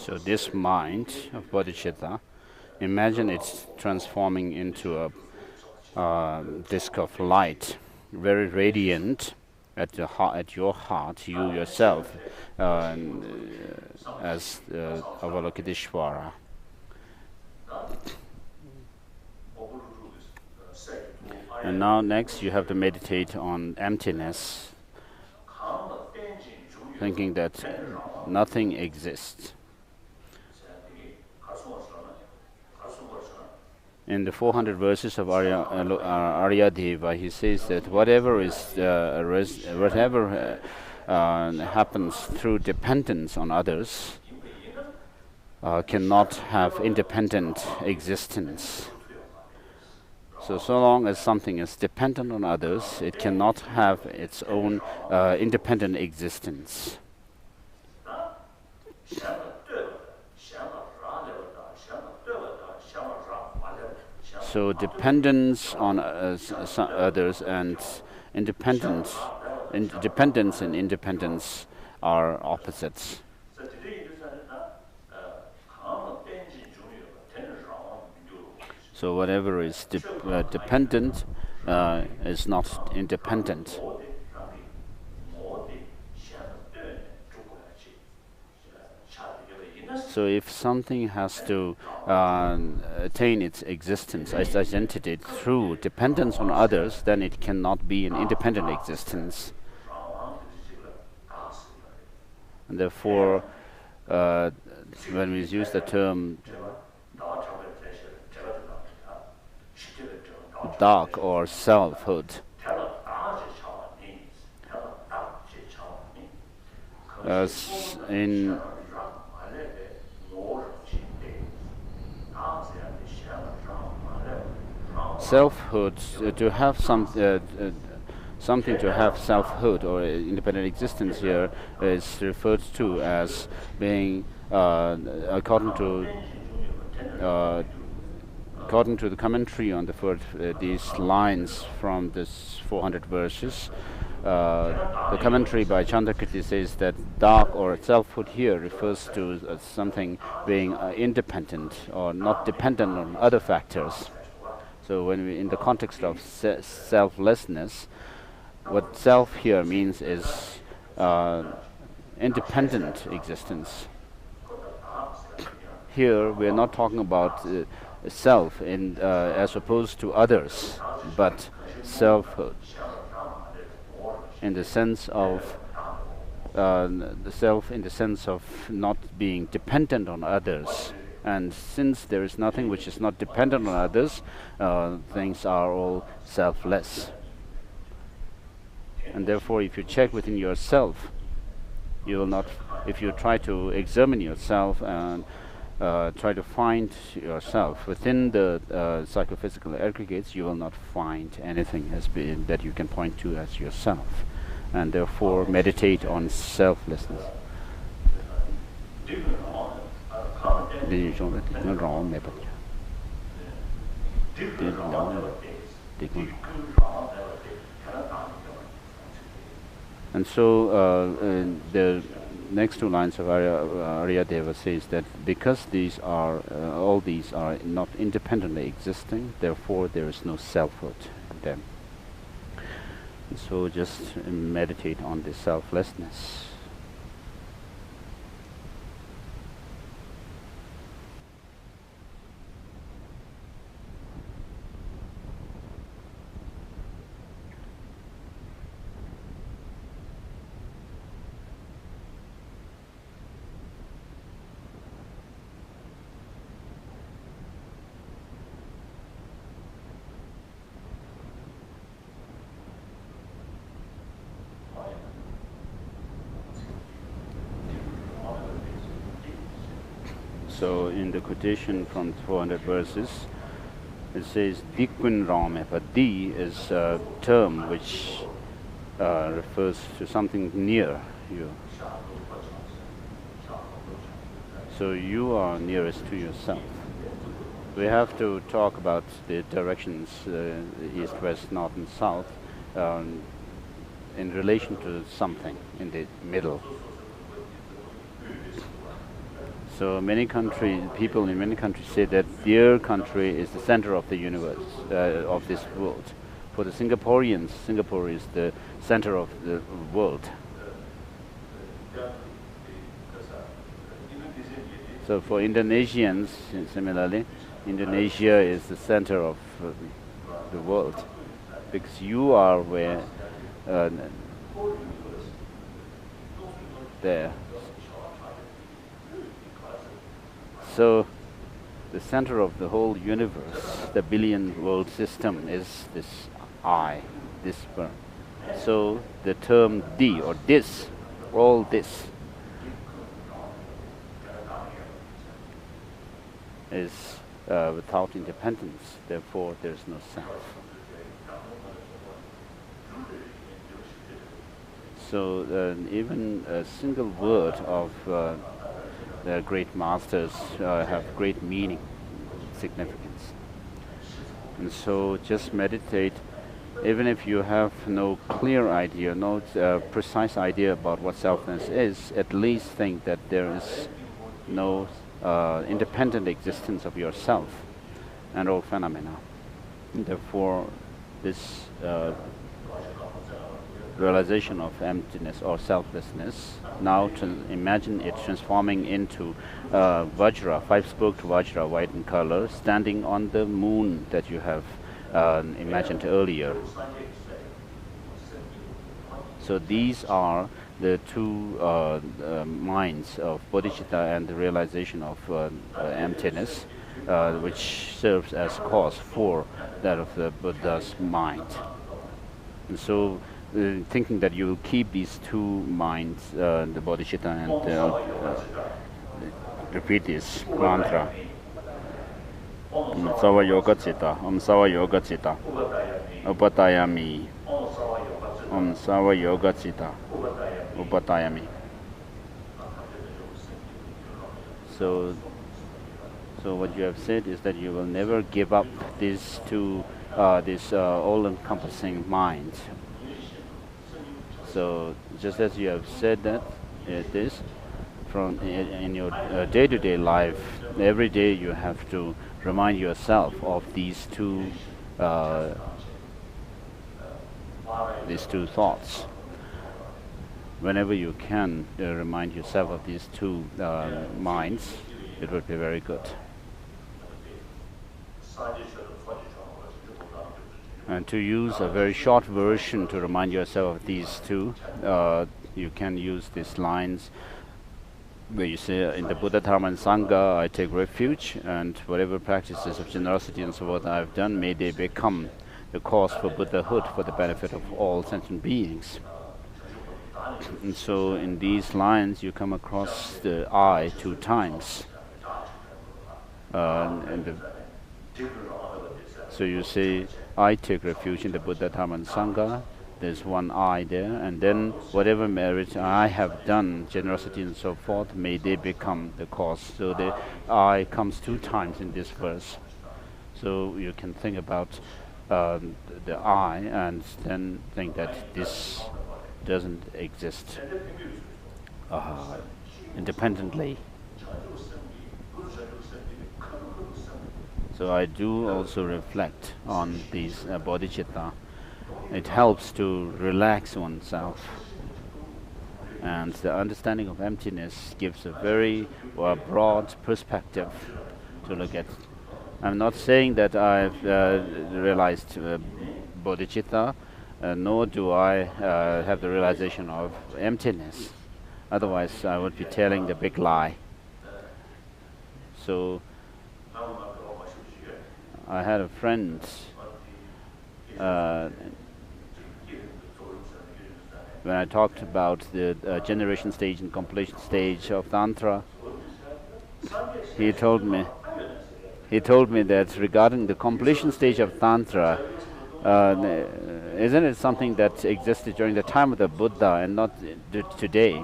So this mind of bodhicitta, imagine it's transforming into a disk of light, very radiant at your heart, you yourself, as Avalokiteshvara. And now next you have to meditate on emptiness, thinking that nothing exists. In the 400 verses of Aryadeva, he says that whatever happens through dependence on others cannot have independent existence. So long as something is dependent on others, it cannot have its own independent existence. So dependence on others and dependence and independence are opposites. So whatever is dependent is not independent. So if something has to attain its existence, its identity through dependence on others, then it cannot be an independent existence. And therefore, when we use the term dark or selfhood, in selfhood, to have something to have selfhood or independent existence here is referred to as being, according to the commentary on these lines from this 400 verses, the commentary by Chandrakirti says that dark or selfhood here refers to something being independent or not dependent on other factors. So when we, in the context of selflessness, what self here means is independent existence. Here we are not talking about self as opposed to others, but selfhood in the sense of the self in the sense of not being dependent on others. And since there is nothing which is not dependent on others, things are all selfless. And therefore, if you check within yourself, you will not, if you try to examine yourself and try to find yourself within the psychophysical aggregates, you will not find anything that you can point to as yourself. And therefore, meditate on selflessness. And so the next two lines of Aryadeva says that because these are all these are not independently existing, therefore there is no selfhood in them. And so just meditate on this selflessness. So in the quotation from 400 verses, it says Dikun Rame, but Di is a term which refers to something near you. So you are nearest to yourself. We have to talk about the directions east, west, north and south in relation to something in the middle. So people in many countries say that their country is the center of the universe, of this world. For the Singaporeans, Singapore is the center of the world. So for Indonesians, similarly, Indonesia is the center of the world, because you are where there. So the center of the whole universe, the billion world system, is this I, this sperm. So the term Di or this, all this, is without independence, therefore there is no self. So even a single word of the great masters have great meaning, significance. And so just meditate, even if you have no clear idea, no precise idea about what selfness is, at least think that there is no independent existence of yourself and all phenomena. And therefore, this realization of emptiness or selflessness, now imagine it transforming into Vajra, five-spoked Vajra, white in color, standing on the moon that you have imagined earlier. So these are the two minds of Bodhichitta and the realization of emptiness, which serves as cause for that of the Buddha's mind. And so thinking that you will keep these two minds, the Bodhichitta, and repeat this mantra. Om Sava Yoga Chitta, Om Sava Yoga Chitta, Upatayami. Om Sava Yoga Chitta, Upatayami. So what you have said is that you will never give up these two, this all-encompassing mind. So just as you have said that, this from in your day-to-day life, every day you have to remind yourself of these two thoughts. Whenever you can remind yourself of these two minds, it would be very good. And to use a very short version to remind yourself of these two, you can use these lines where you say, in the Buddha, Dharma and Sangha, I take refuge, and whatever practices of generosity and so forth I have done, may they become the cause for Buddhahood for the benefit of all sentient beings. And so in these lines you come across the I 2 times. So you say, I take refuge in the Buddha, Dhamma and Sangha. There's one I there, and then whatever merit I have done, generosity and so forth, may they become the cause. So the I comes 2 times in this verse. So you can think about the I and then think that this doesn't exist independently. So I do also reflect on these bodhicitta. It helps to relax oneself, and the understanding of emptiness gives a very broad perspective to look at. I'm not saying that I've realized bodhicitta, nor do I have the realization of emptiness. Otherwise I would be telling the big lie. So I had a friend when I talked about the generation stage and completion stage of Tantra. He told me that regarding the completion stage of Tantra, isn't it something that existed during the time of the Buddha and not today?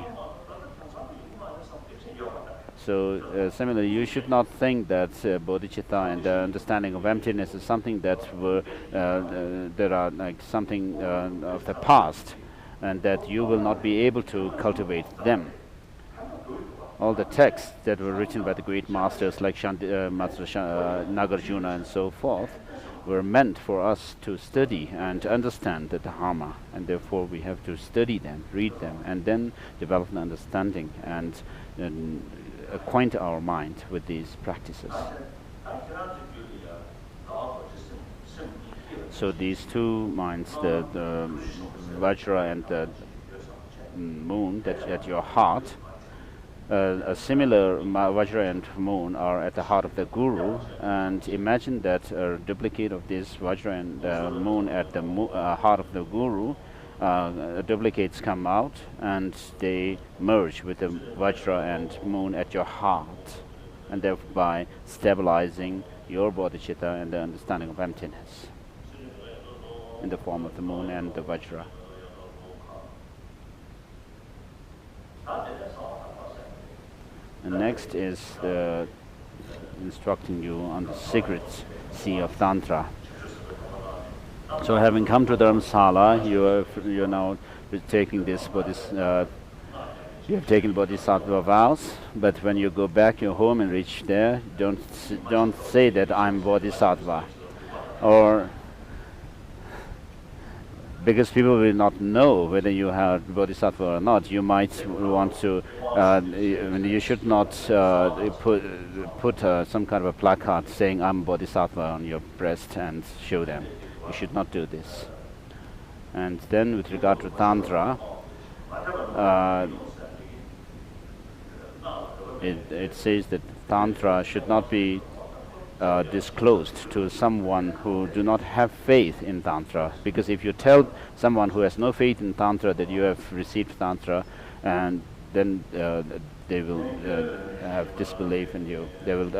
So similarly, you should not think that bodhicitta and the understanding of emptiness is something that are like something of the past, and that you will not be able to cultivate them. All the texts that were written by the great masters like Nagarjuna and so forth were meant for us to study and understand the Dharma, and therefore we have to study them, read them, and then develop an understanding and acquaint our mind with these practices. So these 2 minds, the Vajra and the moon that at your heart, a similar Vajra and moon are at the heart of the Guru, and imagine that a duplicate of this Vajra and moon at the heart of the Guru, duplicates come out and they merge with the Vajra and moon at your heart, and thereby stabilizing your bodhicitta and the understanding of emptiness in the form of the moon and the Vajra. And next is instructing you on the secret sea of Tantra. So having come to Dharamsala, you're now taking this you have taken Bodhisattva vows, but when you go back your home and reach there, don't say that I'm Bodhisattva, or because people will not know whether you have Bodhisattva or not. You might want to, you should not put some kind of a placard saying I'm Bodhisattva on your breast and show them. You should not do this. And then with regard to Tantra, it says that Tantra should not be disclosed to someone who do not have faith in Tantra, because if you tell someone who has no faith in Tantra that you have received Tantra, and then they will have disbelief in you, they will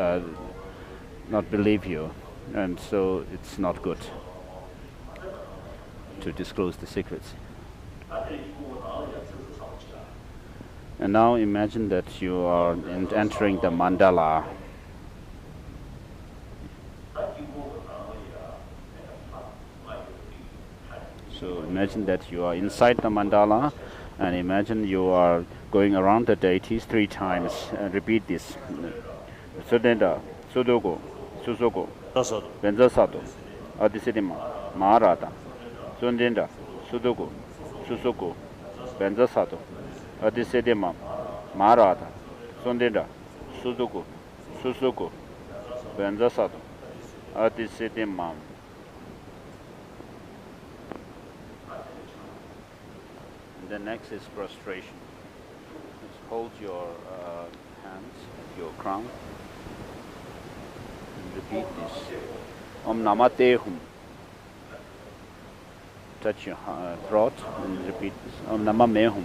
not believe you, and so it's not good to disclose the secrets. And now imagine that you are entering the Mandala. So imagine that you are inside the Mandala, and imagine you are going around the deities 3 times, and repeat this. Sudenda, Sudogo, Susoko, Benzasato, Adisiddhima, Maharata. Sundenda, Sudogo, Susoko, Benzasato, Adisiddhima, Maharata. Sundenda, Sudogo, Susoko, Benzasato, Adisiddhima. The next is prostration. Just hold your hands at your crown and repeat this. Om Namate Hum. touch your throat and repeat this. Om Nama Mehum.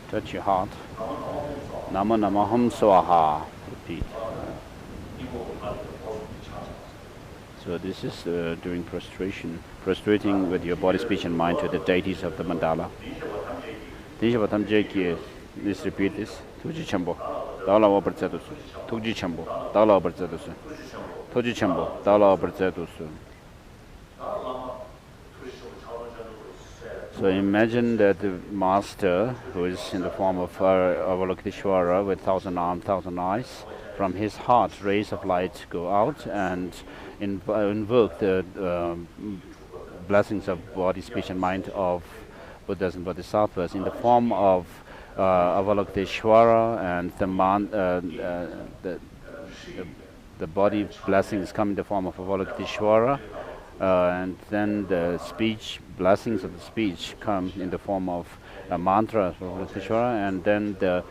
Touch your heart. Nama Namaham Swaha. Repeat. So this is during prostration, prostrating with your body, speech and mind to the deities of the mandala. Let's repeat this. Tuji Chambo, Dala Oberzetus, Tuji Chambo, Dala Oberzetus, Tuji Chambo, Dala Oberzetus. So imagine that the master, who is in the form of Avalokiteshvara with 1,000 arms, 1,000 eyes, from his heart rays of light go out and invoke the blessings of body, speech and mind of Buddhas and Bodhisattvas in the form of Avalokiteshvara, and the body blessings come in the form of Avalokiteshvara, and then the speech blessings of the speech come in the form of a mantra of Avalokiteshvara, and then the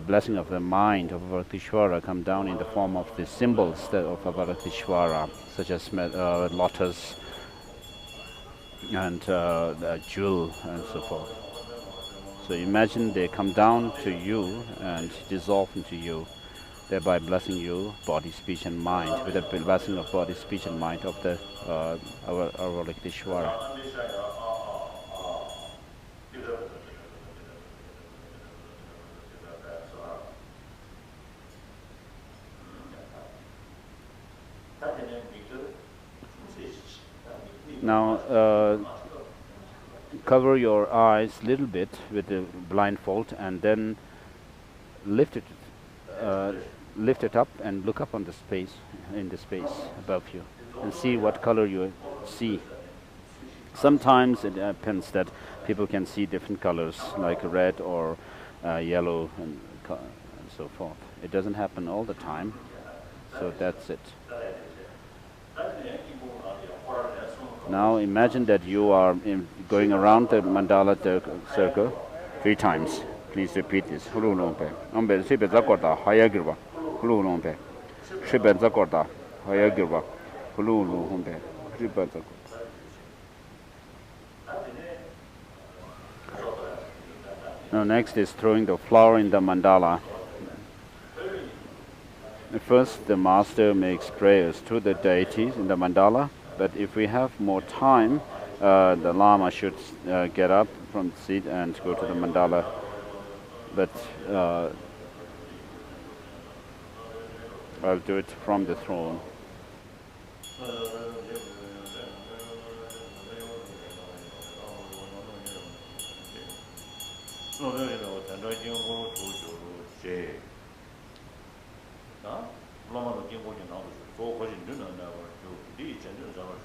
blessing of the mind of Avalokiteshvara come down in the form of the symbols of Avalokiteshvara, such as lotus and jewel and so forth. So imagine they come down to you and dissolve into you, thereby blessing you, body, speech and mind, with the blessing of body, speech and mind of the Avalokiteshvara. Now, cover your eyes a little bit with the blindfold, and then lift it up and look up on the space, in the space above you, and see what color you see. Sometimes it happens that people can see different colors, like red or yellow and so forth. It doesn't happen all the time, so that's it. Now imagine that you are going around the mandala circle 3 times. Please repeat this. Now next is throwing the flower in the mandala. First the master makes prayers to the deities in the mandala. But if we have more time, the Lama should get up from the seat and go to the mandala. But I'll do it from the throne.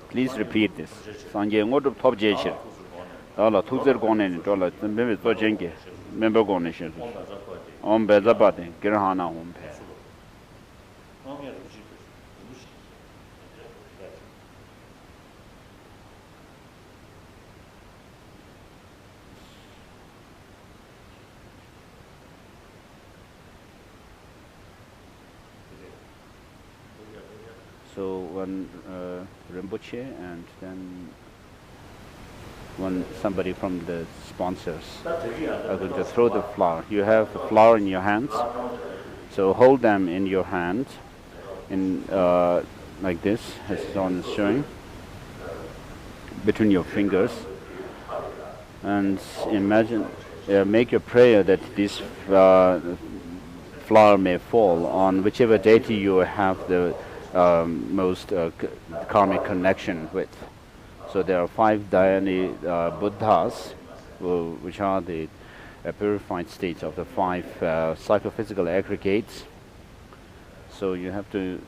Please repeat this. Sanje ngodu top jeshi. Dala tuzer gone dola member to jenge. Member gone shi. Om bezabate girhana om pe. So one Rinpoche and then somebody from the sponsors are going to throw the flower. You have the flower in your hands, so hold them in your hand, in like this, as Son is showing, between your fingers, and imagine, make a prayer that this flower may fall on whichever deity you have the most karmic connection with. So there are 5 Dhyani Buddhas, which are the purified states of the 5 psychophysical aggregates. So you have to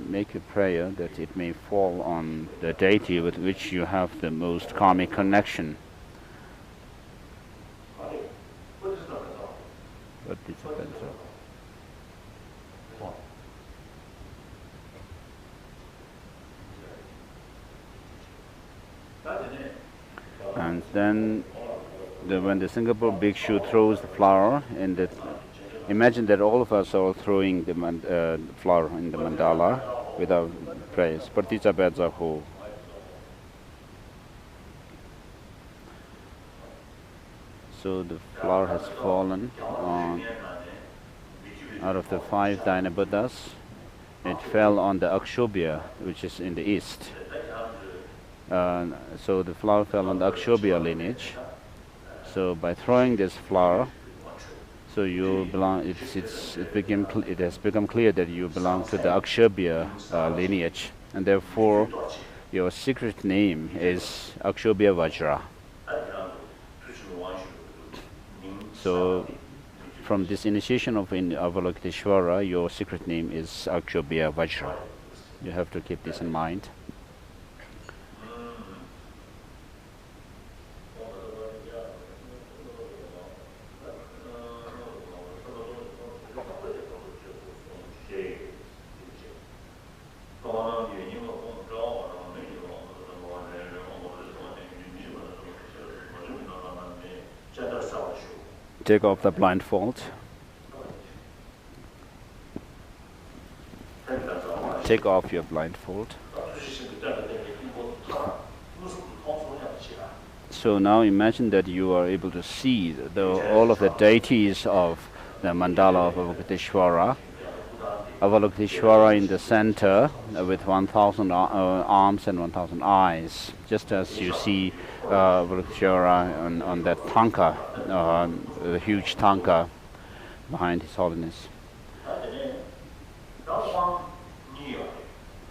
make a prayer that it may fall on the deity with which you have the most karmic connection. Bodhisattva. And then when the Singapore Bhikshu throws the flower, and imagine that all of us are throwing the flower in the mandala without praise. Bodhisattva ho. So the flower has fallen out of the 5 Dhyana Buddhas. It fell on the Akshobhya, which is in the east. So the flower fell on the Akshobhya lineage. So by throwing this flower, so you belong. It has become clear that you belong to the Akshobhya lineage, and therefore your secret name is Akshobhya Vajra. So from this initiation of Avalokiteshvara, your secret name is Akshobhya Vajra. You have to keep this in mind. Take off the blindfold. Take off your blindfold. So now imagine that you are able to see all of the deities of the mandala of Avalokiteshvara. Avalokiteshvara in the center with 1,000 arms and 1,000 eyes, just as you see Avalokiteshvara on that tanka, the huge tanka behind His Holiness.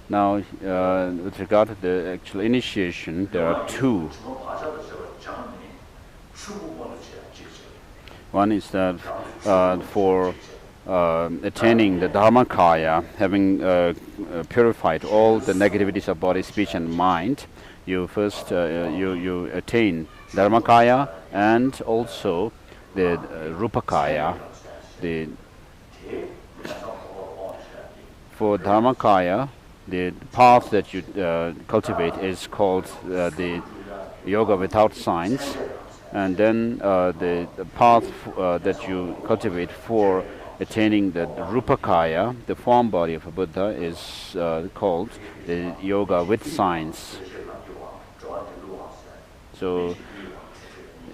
Now, with regard to the actual initiation, there are 2. One is that for attaining the Dharmakaya, having purified all the negativities of body, speech and mind, you first you attain Dharmakaya and also the Rupakaya. For Dharmakaya, the path that you cultivate is called the yoga without signs, and then the path that you cultivate for attaining the Rupakaya, the form body of a Buddha, is called the yoga with signs. So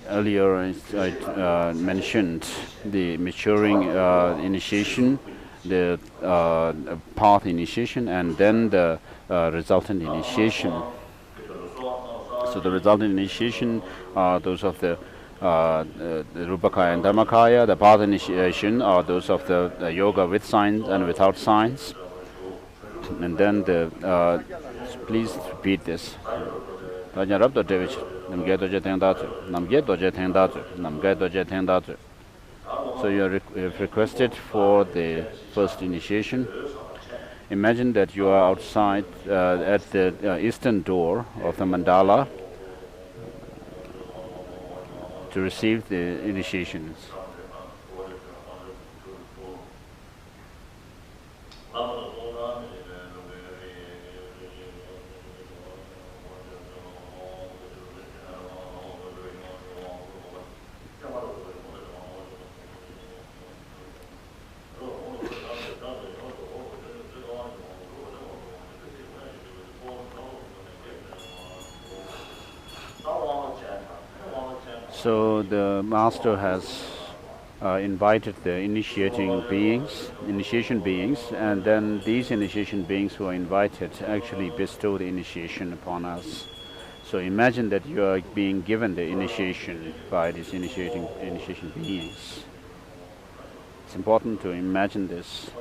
earlier I mentioned the maturing initiation, the path initiation, and then the resultant initiation. So the resultant initiation are those of the Rupakaya and Dharmakaya. The path initiation are those of the yoga with signs and without signs. And then please repeat this. So you have requested for the first initiation. Imagine that you are outside at the eastern door of the mandala to receive the initiations. So the master has invited the initiation beings, and then these initiation beings who are invited actually bestow the initiation upon us. So imagine that you are being given the initiation by these initiation beings. It's important to imagine this,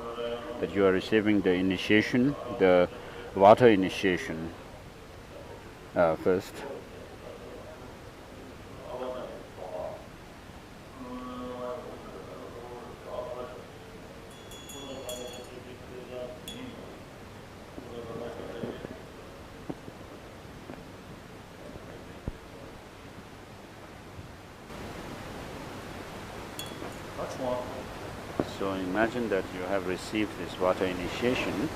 that you are receiving the initiation, the water initiation first. So imagine that you have received this water initiation,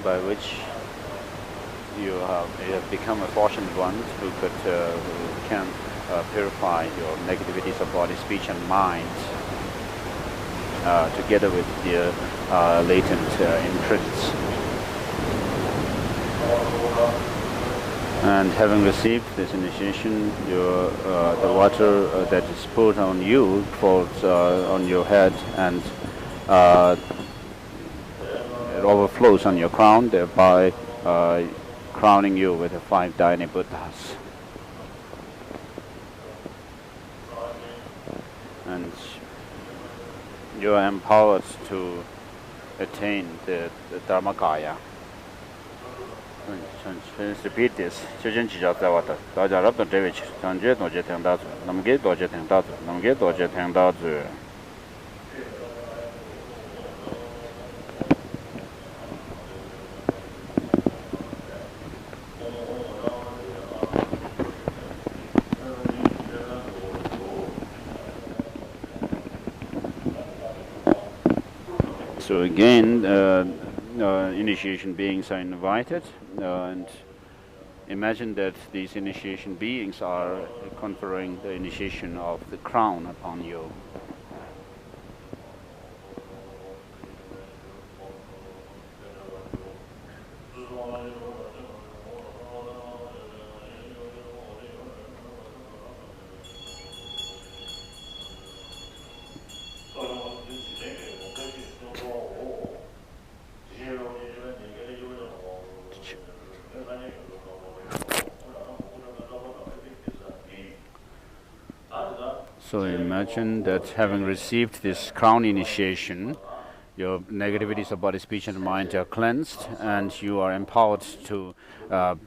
by which you have become a fortunate one who can purify your negativities of body, speech and mind, together with the latent imprints. And having received this initiation, the water that is poured on you falls on your head, and it overflows on your crown, thereby crowning you with the 5 Dhyani Buddhas. And you are empowered to attain the Dharmakaya. Let's repeat this. So again, initiation beings are invited, and imagine that these initiation beings are conferring the initiation of the crown upon you. So imagine that having received this crown initiation, your negativities of body, speech and mind are cleansed, and you are empowered to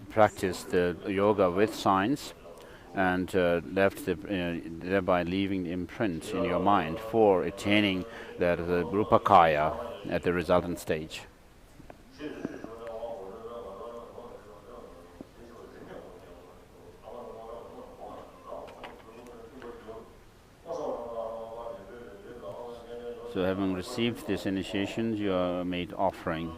practice the yoga with science, and thereby leaving the imprint in your mind for attaining the rupakaya at the resultant stage. So having received this initiation, you are made offering.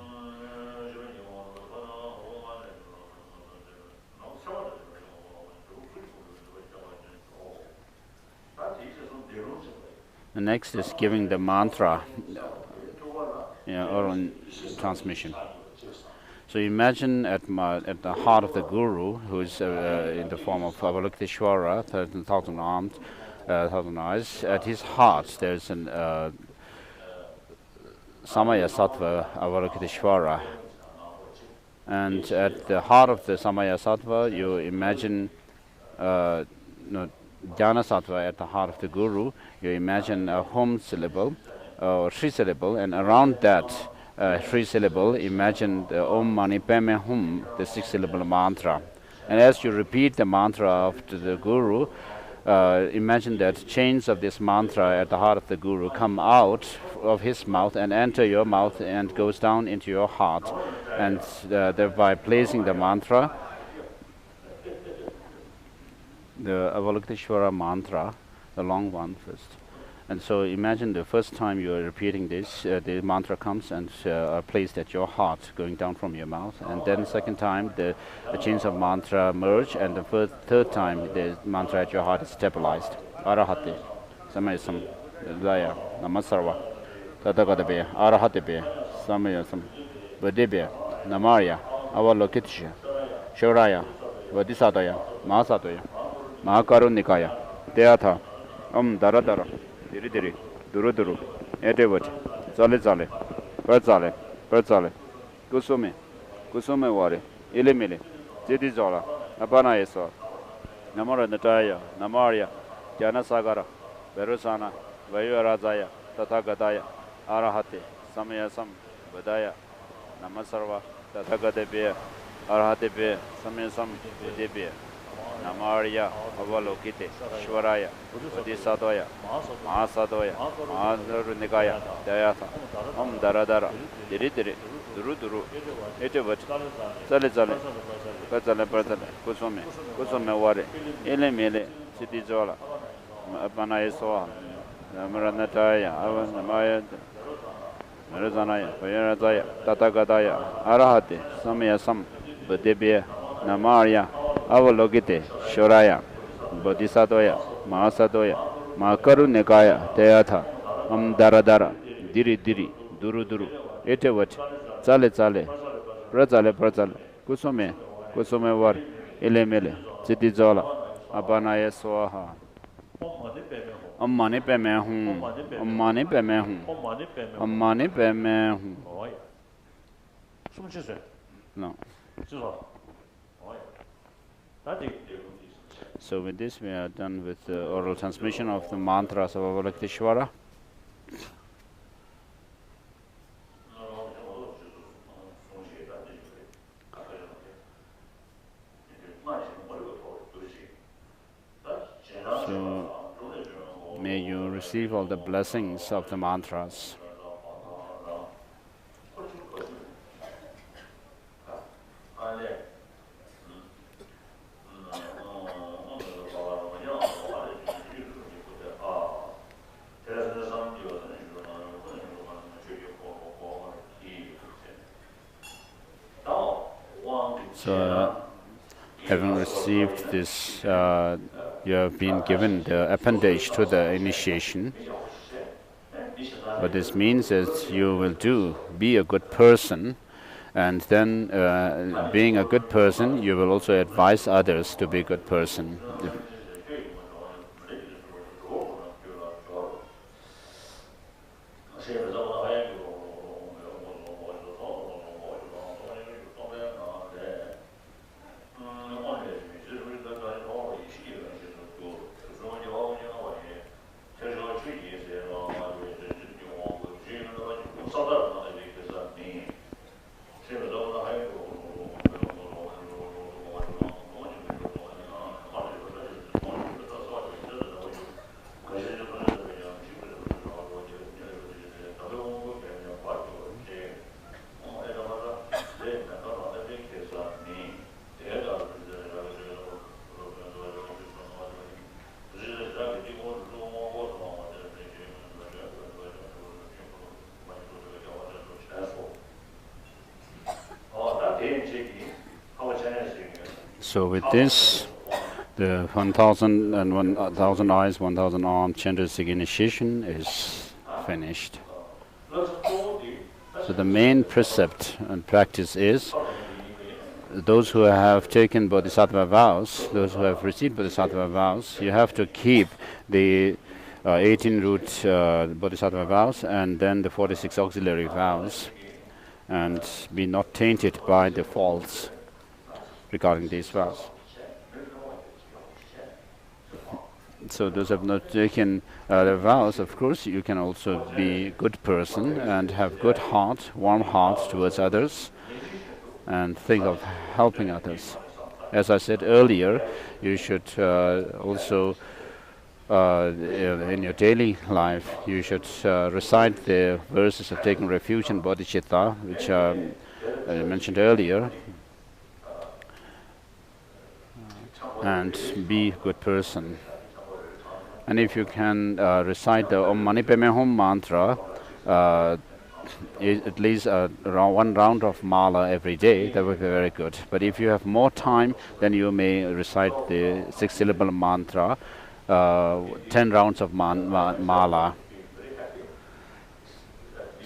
The next is giving the mantra, oral transmission. So imagine at the heart of the Guru, who is in the form of Avalokiteshvara, 13,000 arms, 1,000 eyes. At his heart, there's an Samaya Sattva Avalokiteshvara, and at the heart of the Samaya Sattva, you imagine Jnana Sattva. At the heart of the Guru, you imagine a Hum syllable or 3 syllable, and around that 3 syllable, imagine the Om Mani Padme Hum, the 6 syllable mantra. And as you repeat the mantra of the Guru, imagine that chains of this mantra at the heart of the Guru come out of his mouth and enter your mouth and goes down into your heart, and thereby placing the mantra, the Avalokiteshvara mantra, the long one first. And so imagine the first time you are repeating this, the mantra comes and are placed at your heart, going down from your mouth. And then second time, the chains of mantra merge, and the third time, the mantra at your heart is stabilized. Arahate, Samayasam, Daya, Namasarva, Tathagatabe, Arahatabe, Samayasam, Vadibya, Namarya, Avalokiteshvara, Shauraya, Bodhisattva, Mahasatoya, Mahakarunikaya, Teatha, Daradara. Diri diri, duru duru, etewat, zale zale, per zale, kusume ware, ilimili, zidi zola, apana eso, namara nataya, namarya, jana sagara, berusana, vayuarazaya, tathagataya, arahate, samayasam, vadaya, namasarva, tathagatebya, arahate, samayasam, videbya. Namarya, Avalokite, Shvaraya, Bodhisattva, Mahasattva, Maharunikaya, Dayatha, Daradara, Diri Diri, Duru Duru, Etewat, Zale Zale, Pazale Pazale, Kusume Ware, Ile Mele, Siti Zola, Apanayasoa, Namaranataya, Avanamaya, Marazanaya, Vayarazaya, Tathagataya, Arahate, Samayasam, Vadebya, Namarya, Avalokite, Shoraya, Bodhisattva, Mahasattva, Mahakarunikaya, Teatha, Daradara, Diri Diri, Duru Duru, Etewat, Zale Zale, Prazale, Kusume War, Ilemele, Zitizola, Abanaya Swaha, Omani Pemehum, Omani Pemehum, Omani Pemehum. No. So with this we are done with the oral transmission of the mantras of Avalokiteshvara. So may you receive all the blessings of the mantras. So, having received this, you have been given the appendage to the initiation. What this means is you will be a good person, and then being a good person, you will also advise others to be a good person. So with this, the 1,000 and 1,000 eyes, 1,000 arms Chandristic initiation is finished. So the main precept and practice is those who have taken Bodhisattva vows, those who have received Bodhisattva vows, you have to keep the 18 root Bodhisattva vows and then the 46 auxiliary vows, and be not tainted by the faults regarding these vows. So those who have not taken the vows, of course, you can also be a good person and have good heart, warm heart towards others, and think of helping others. As I said earlier, you should also, in your daily life, you should recite the verses of taking refuge in Bodhichitta, which I mentioned earlier, and be a good person. And if you can recite the Om Mani Padme Hum mantra, at least one round of mala every day, that would be very good. But if you have more time, then you may recite the 6-syllable mantra, 10 rounds of mala.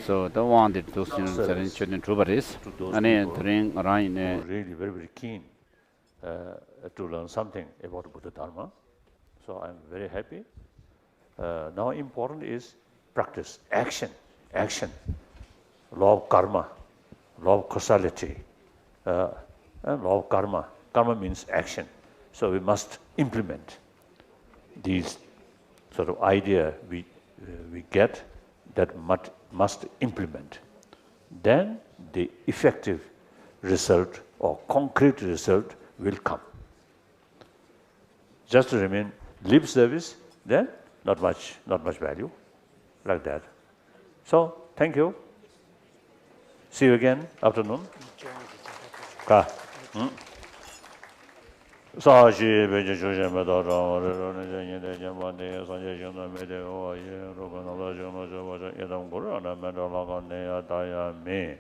So the one that those students are interested in Trubaris, really very keen to learn something about Buddha Dharma. So I'm very happy. Now important is practice, action. Law of karma, law of causality, and law of karma. Karma means action. So we must implement these sort of idea we get that must implement. Then the effective result or concrete result will come. Just to remain lip service, then not much value, like that. So thank you. See you again afternoon. Ka. Sashi beje chuje me da ra re ne je yin de jem ba de san je yin me de o ye ro ga na la je no je ba je ye dam go ra na me da la ga ne ya da ya me.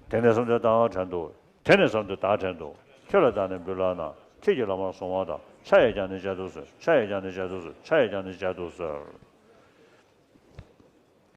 Tene som de da chan do. Tene som de da chan do. Kyo la da ne bu la na. Che je la ma song wa da. 差一家的家都是，差一家的家都是，差一家的家都是。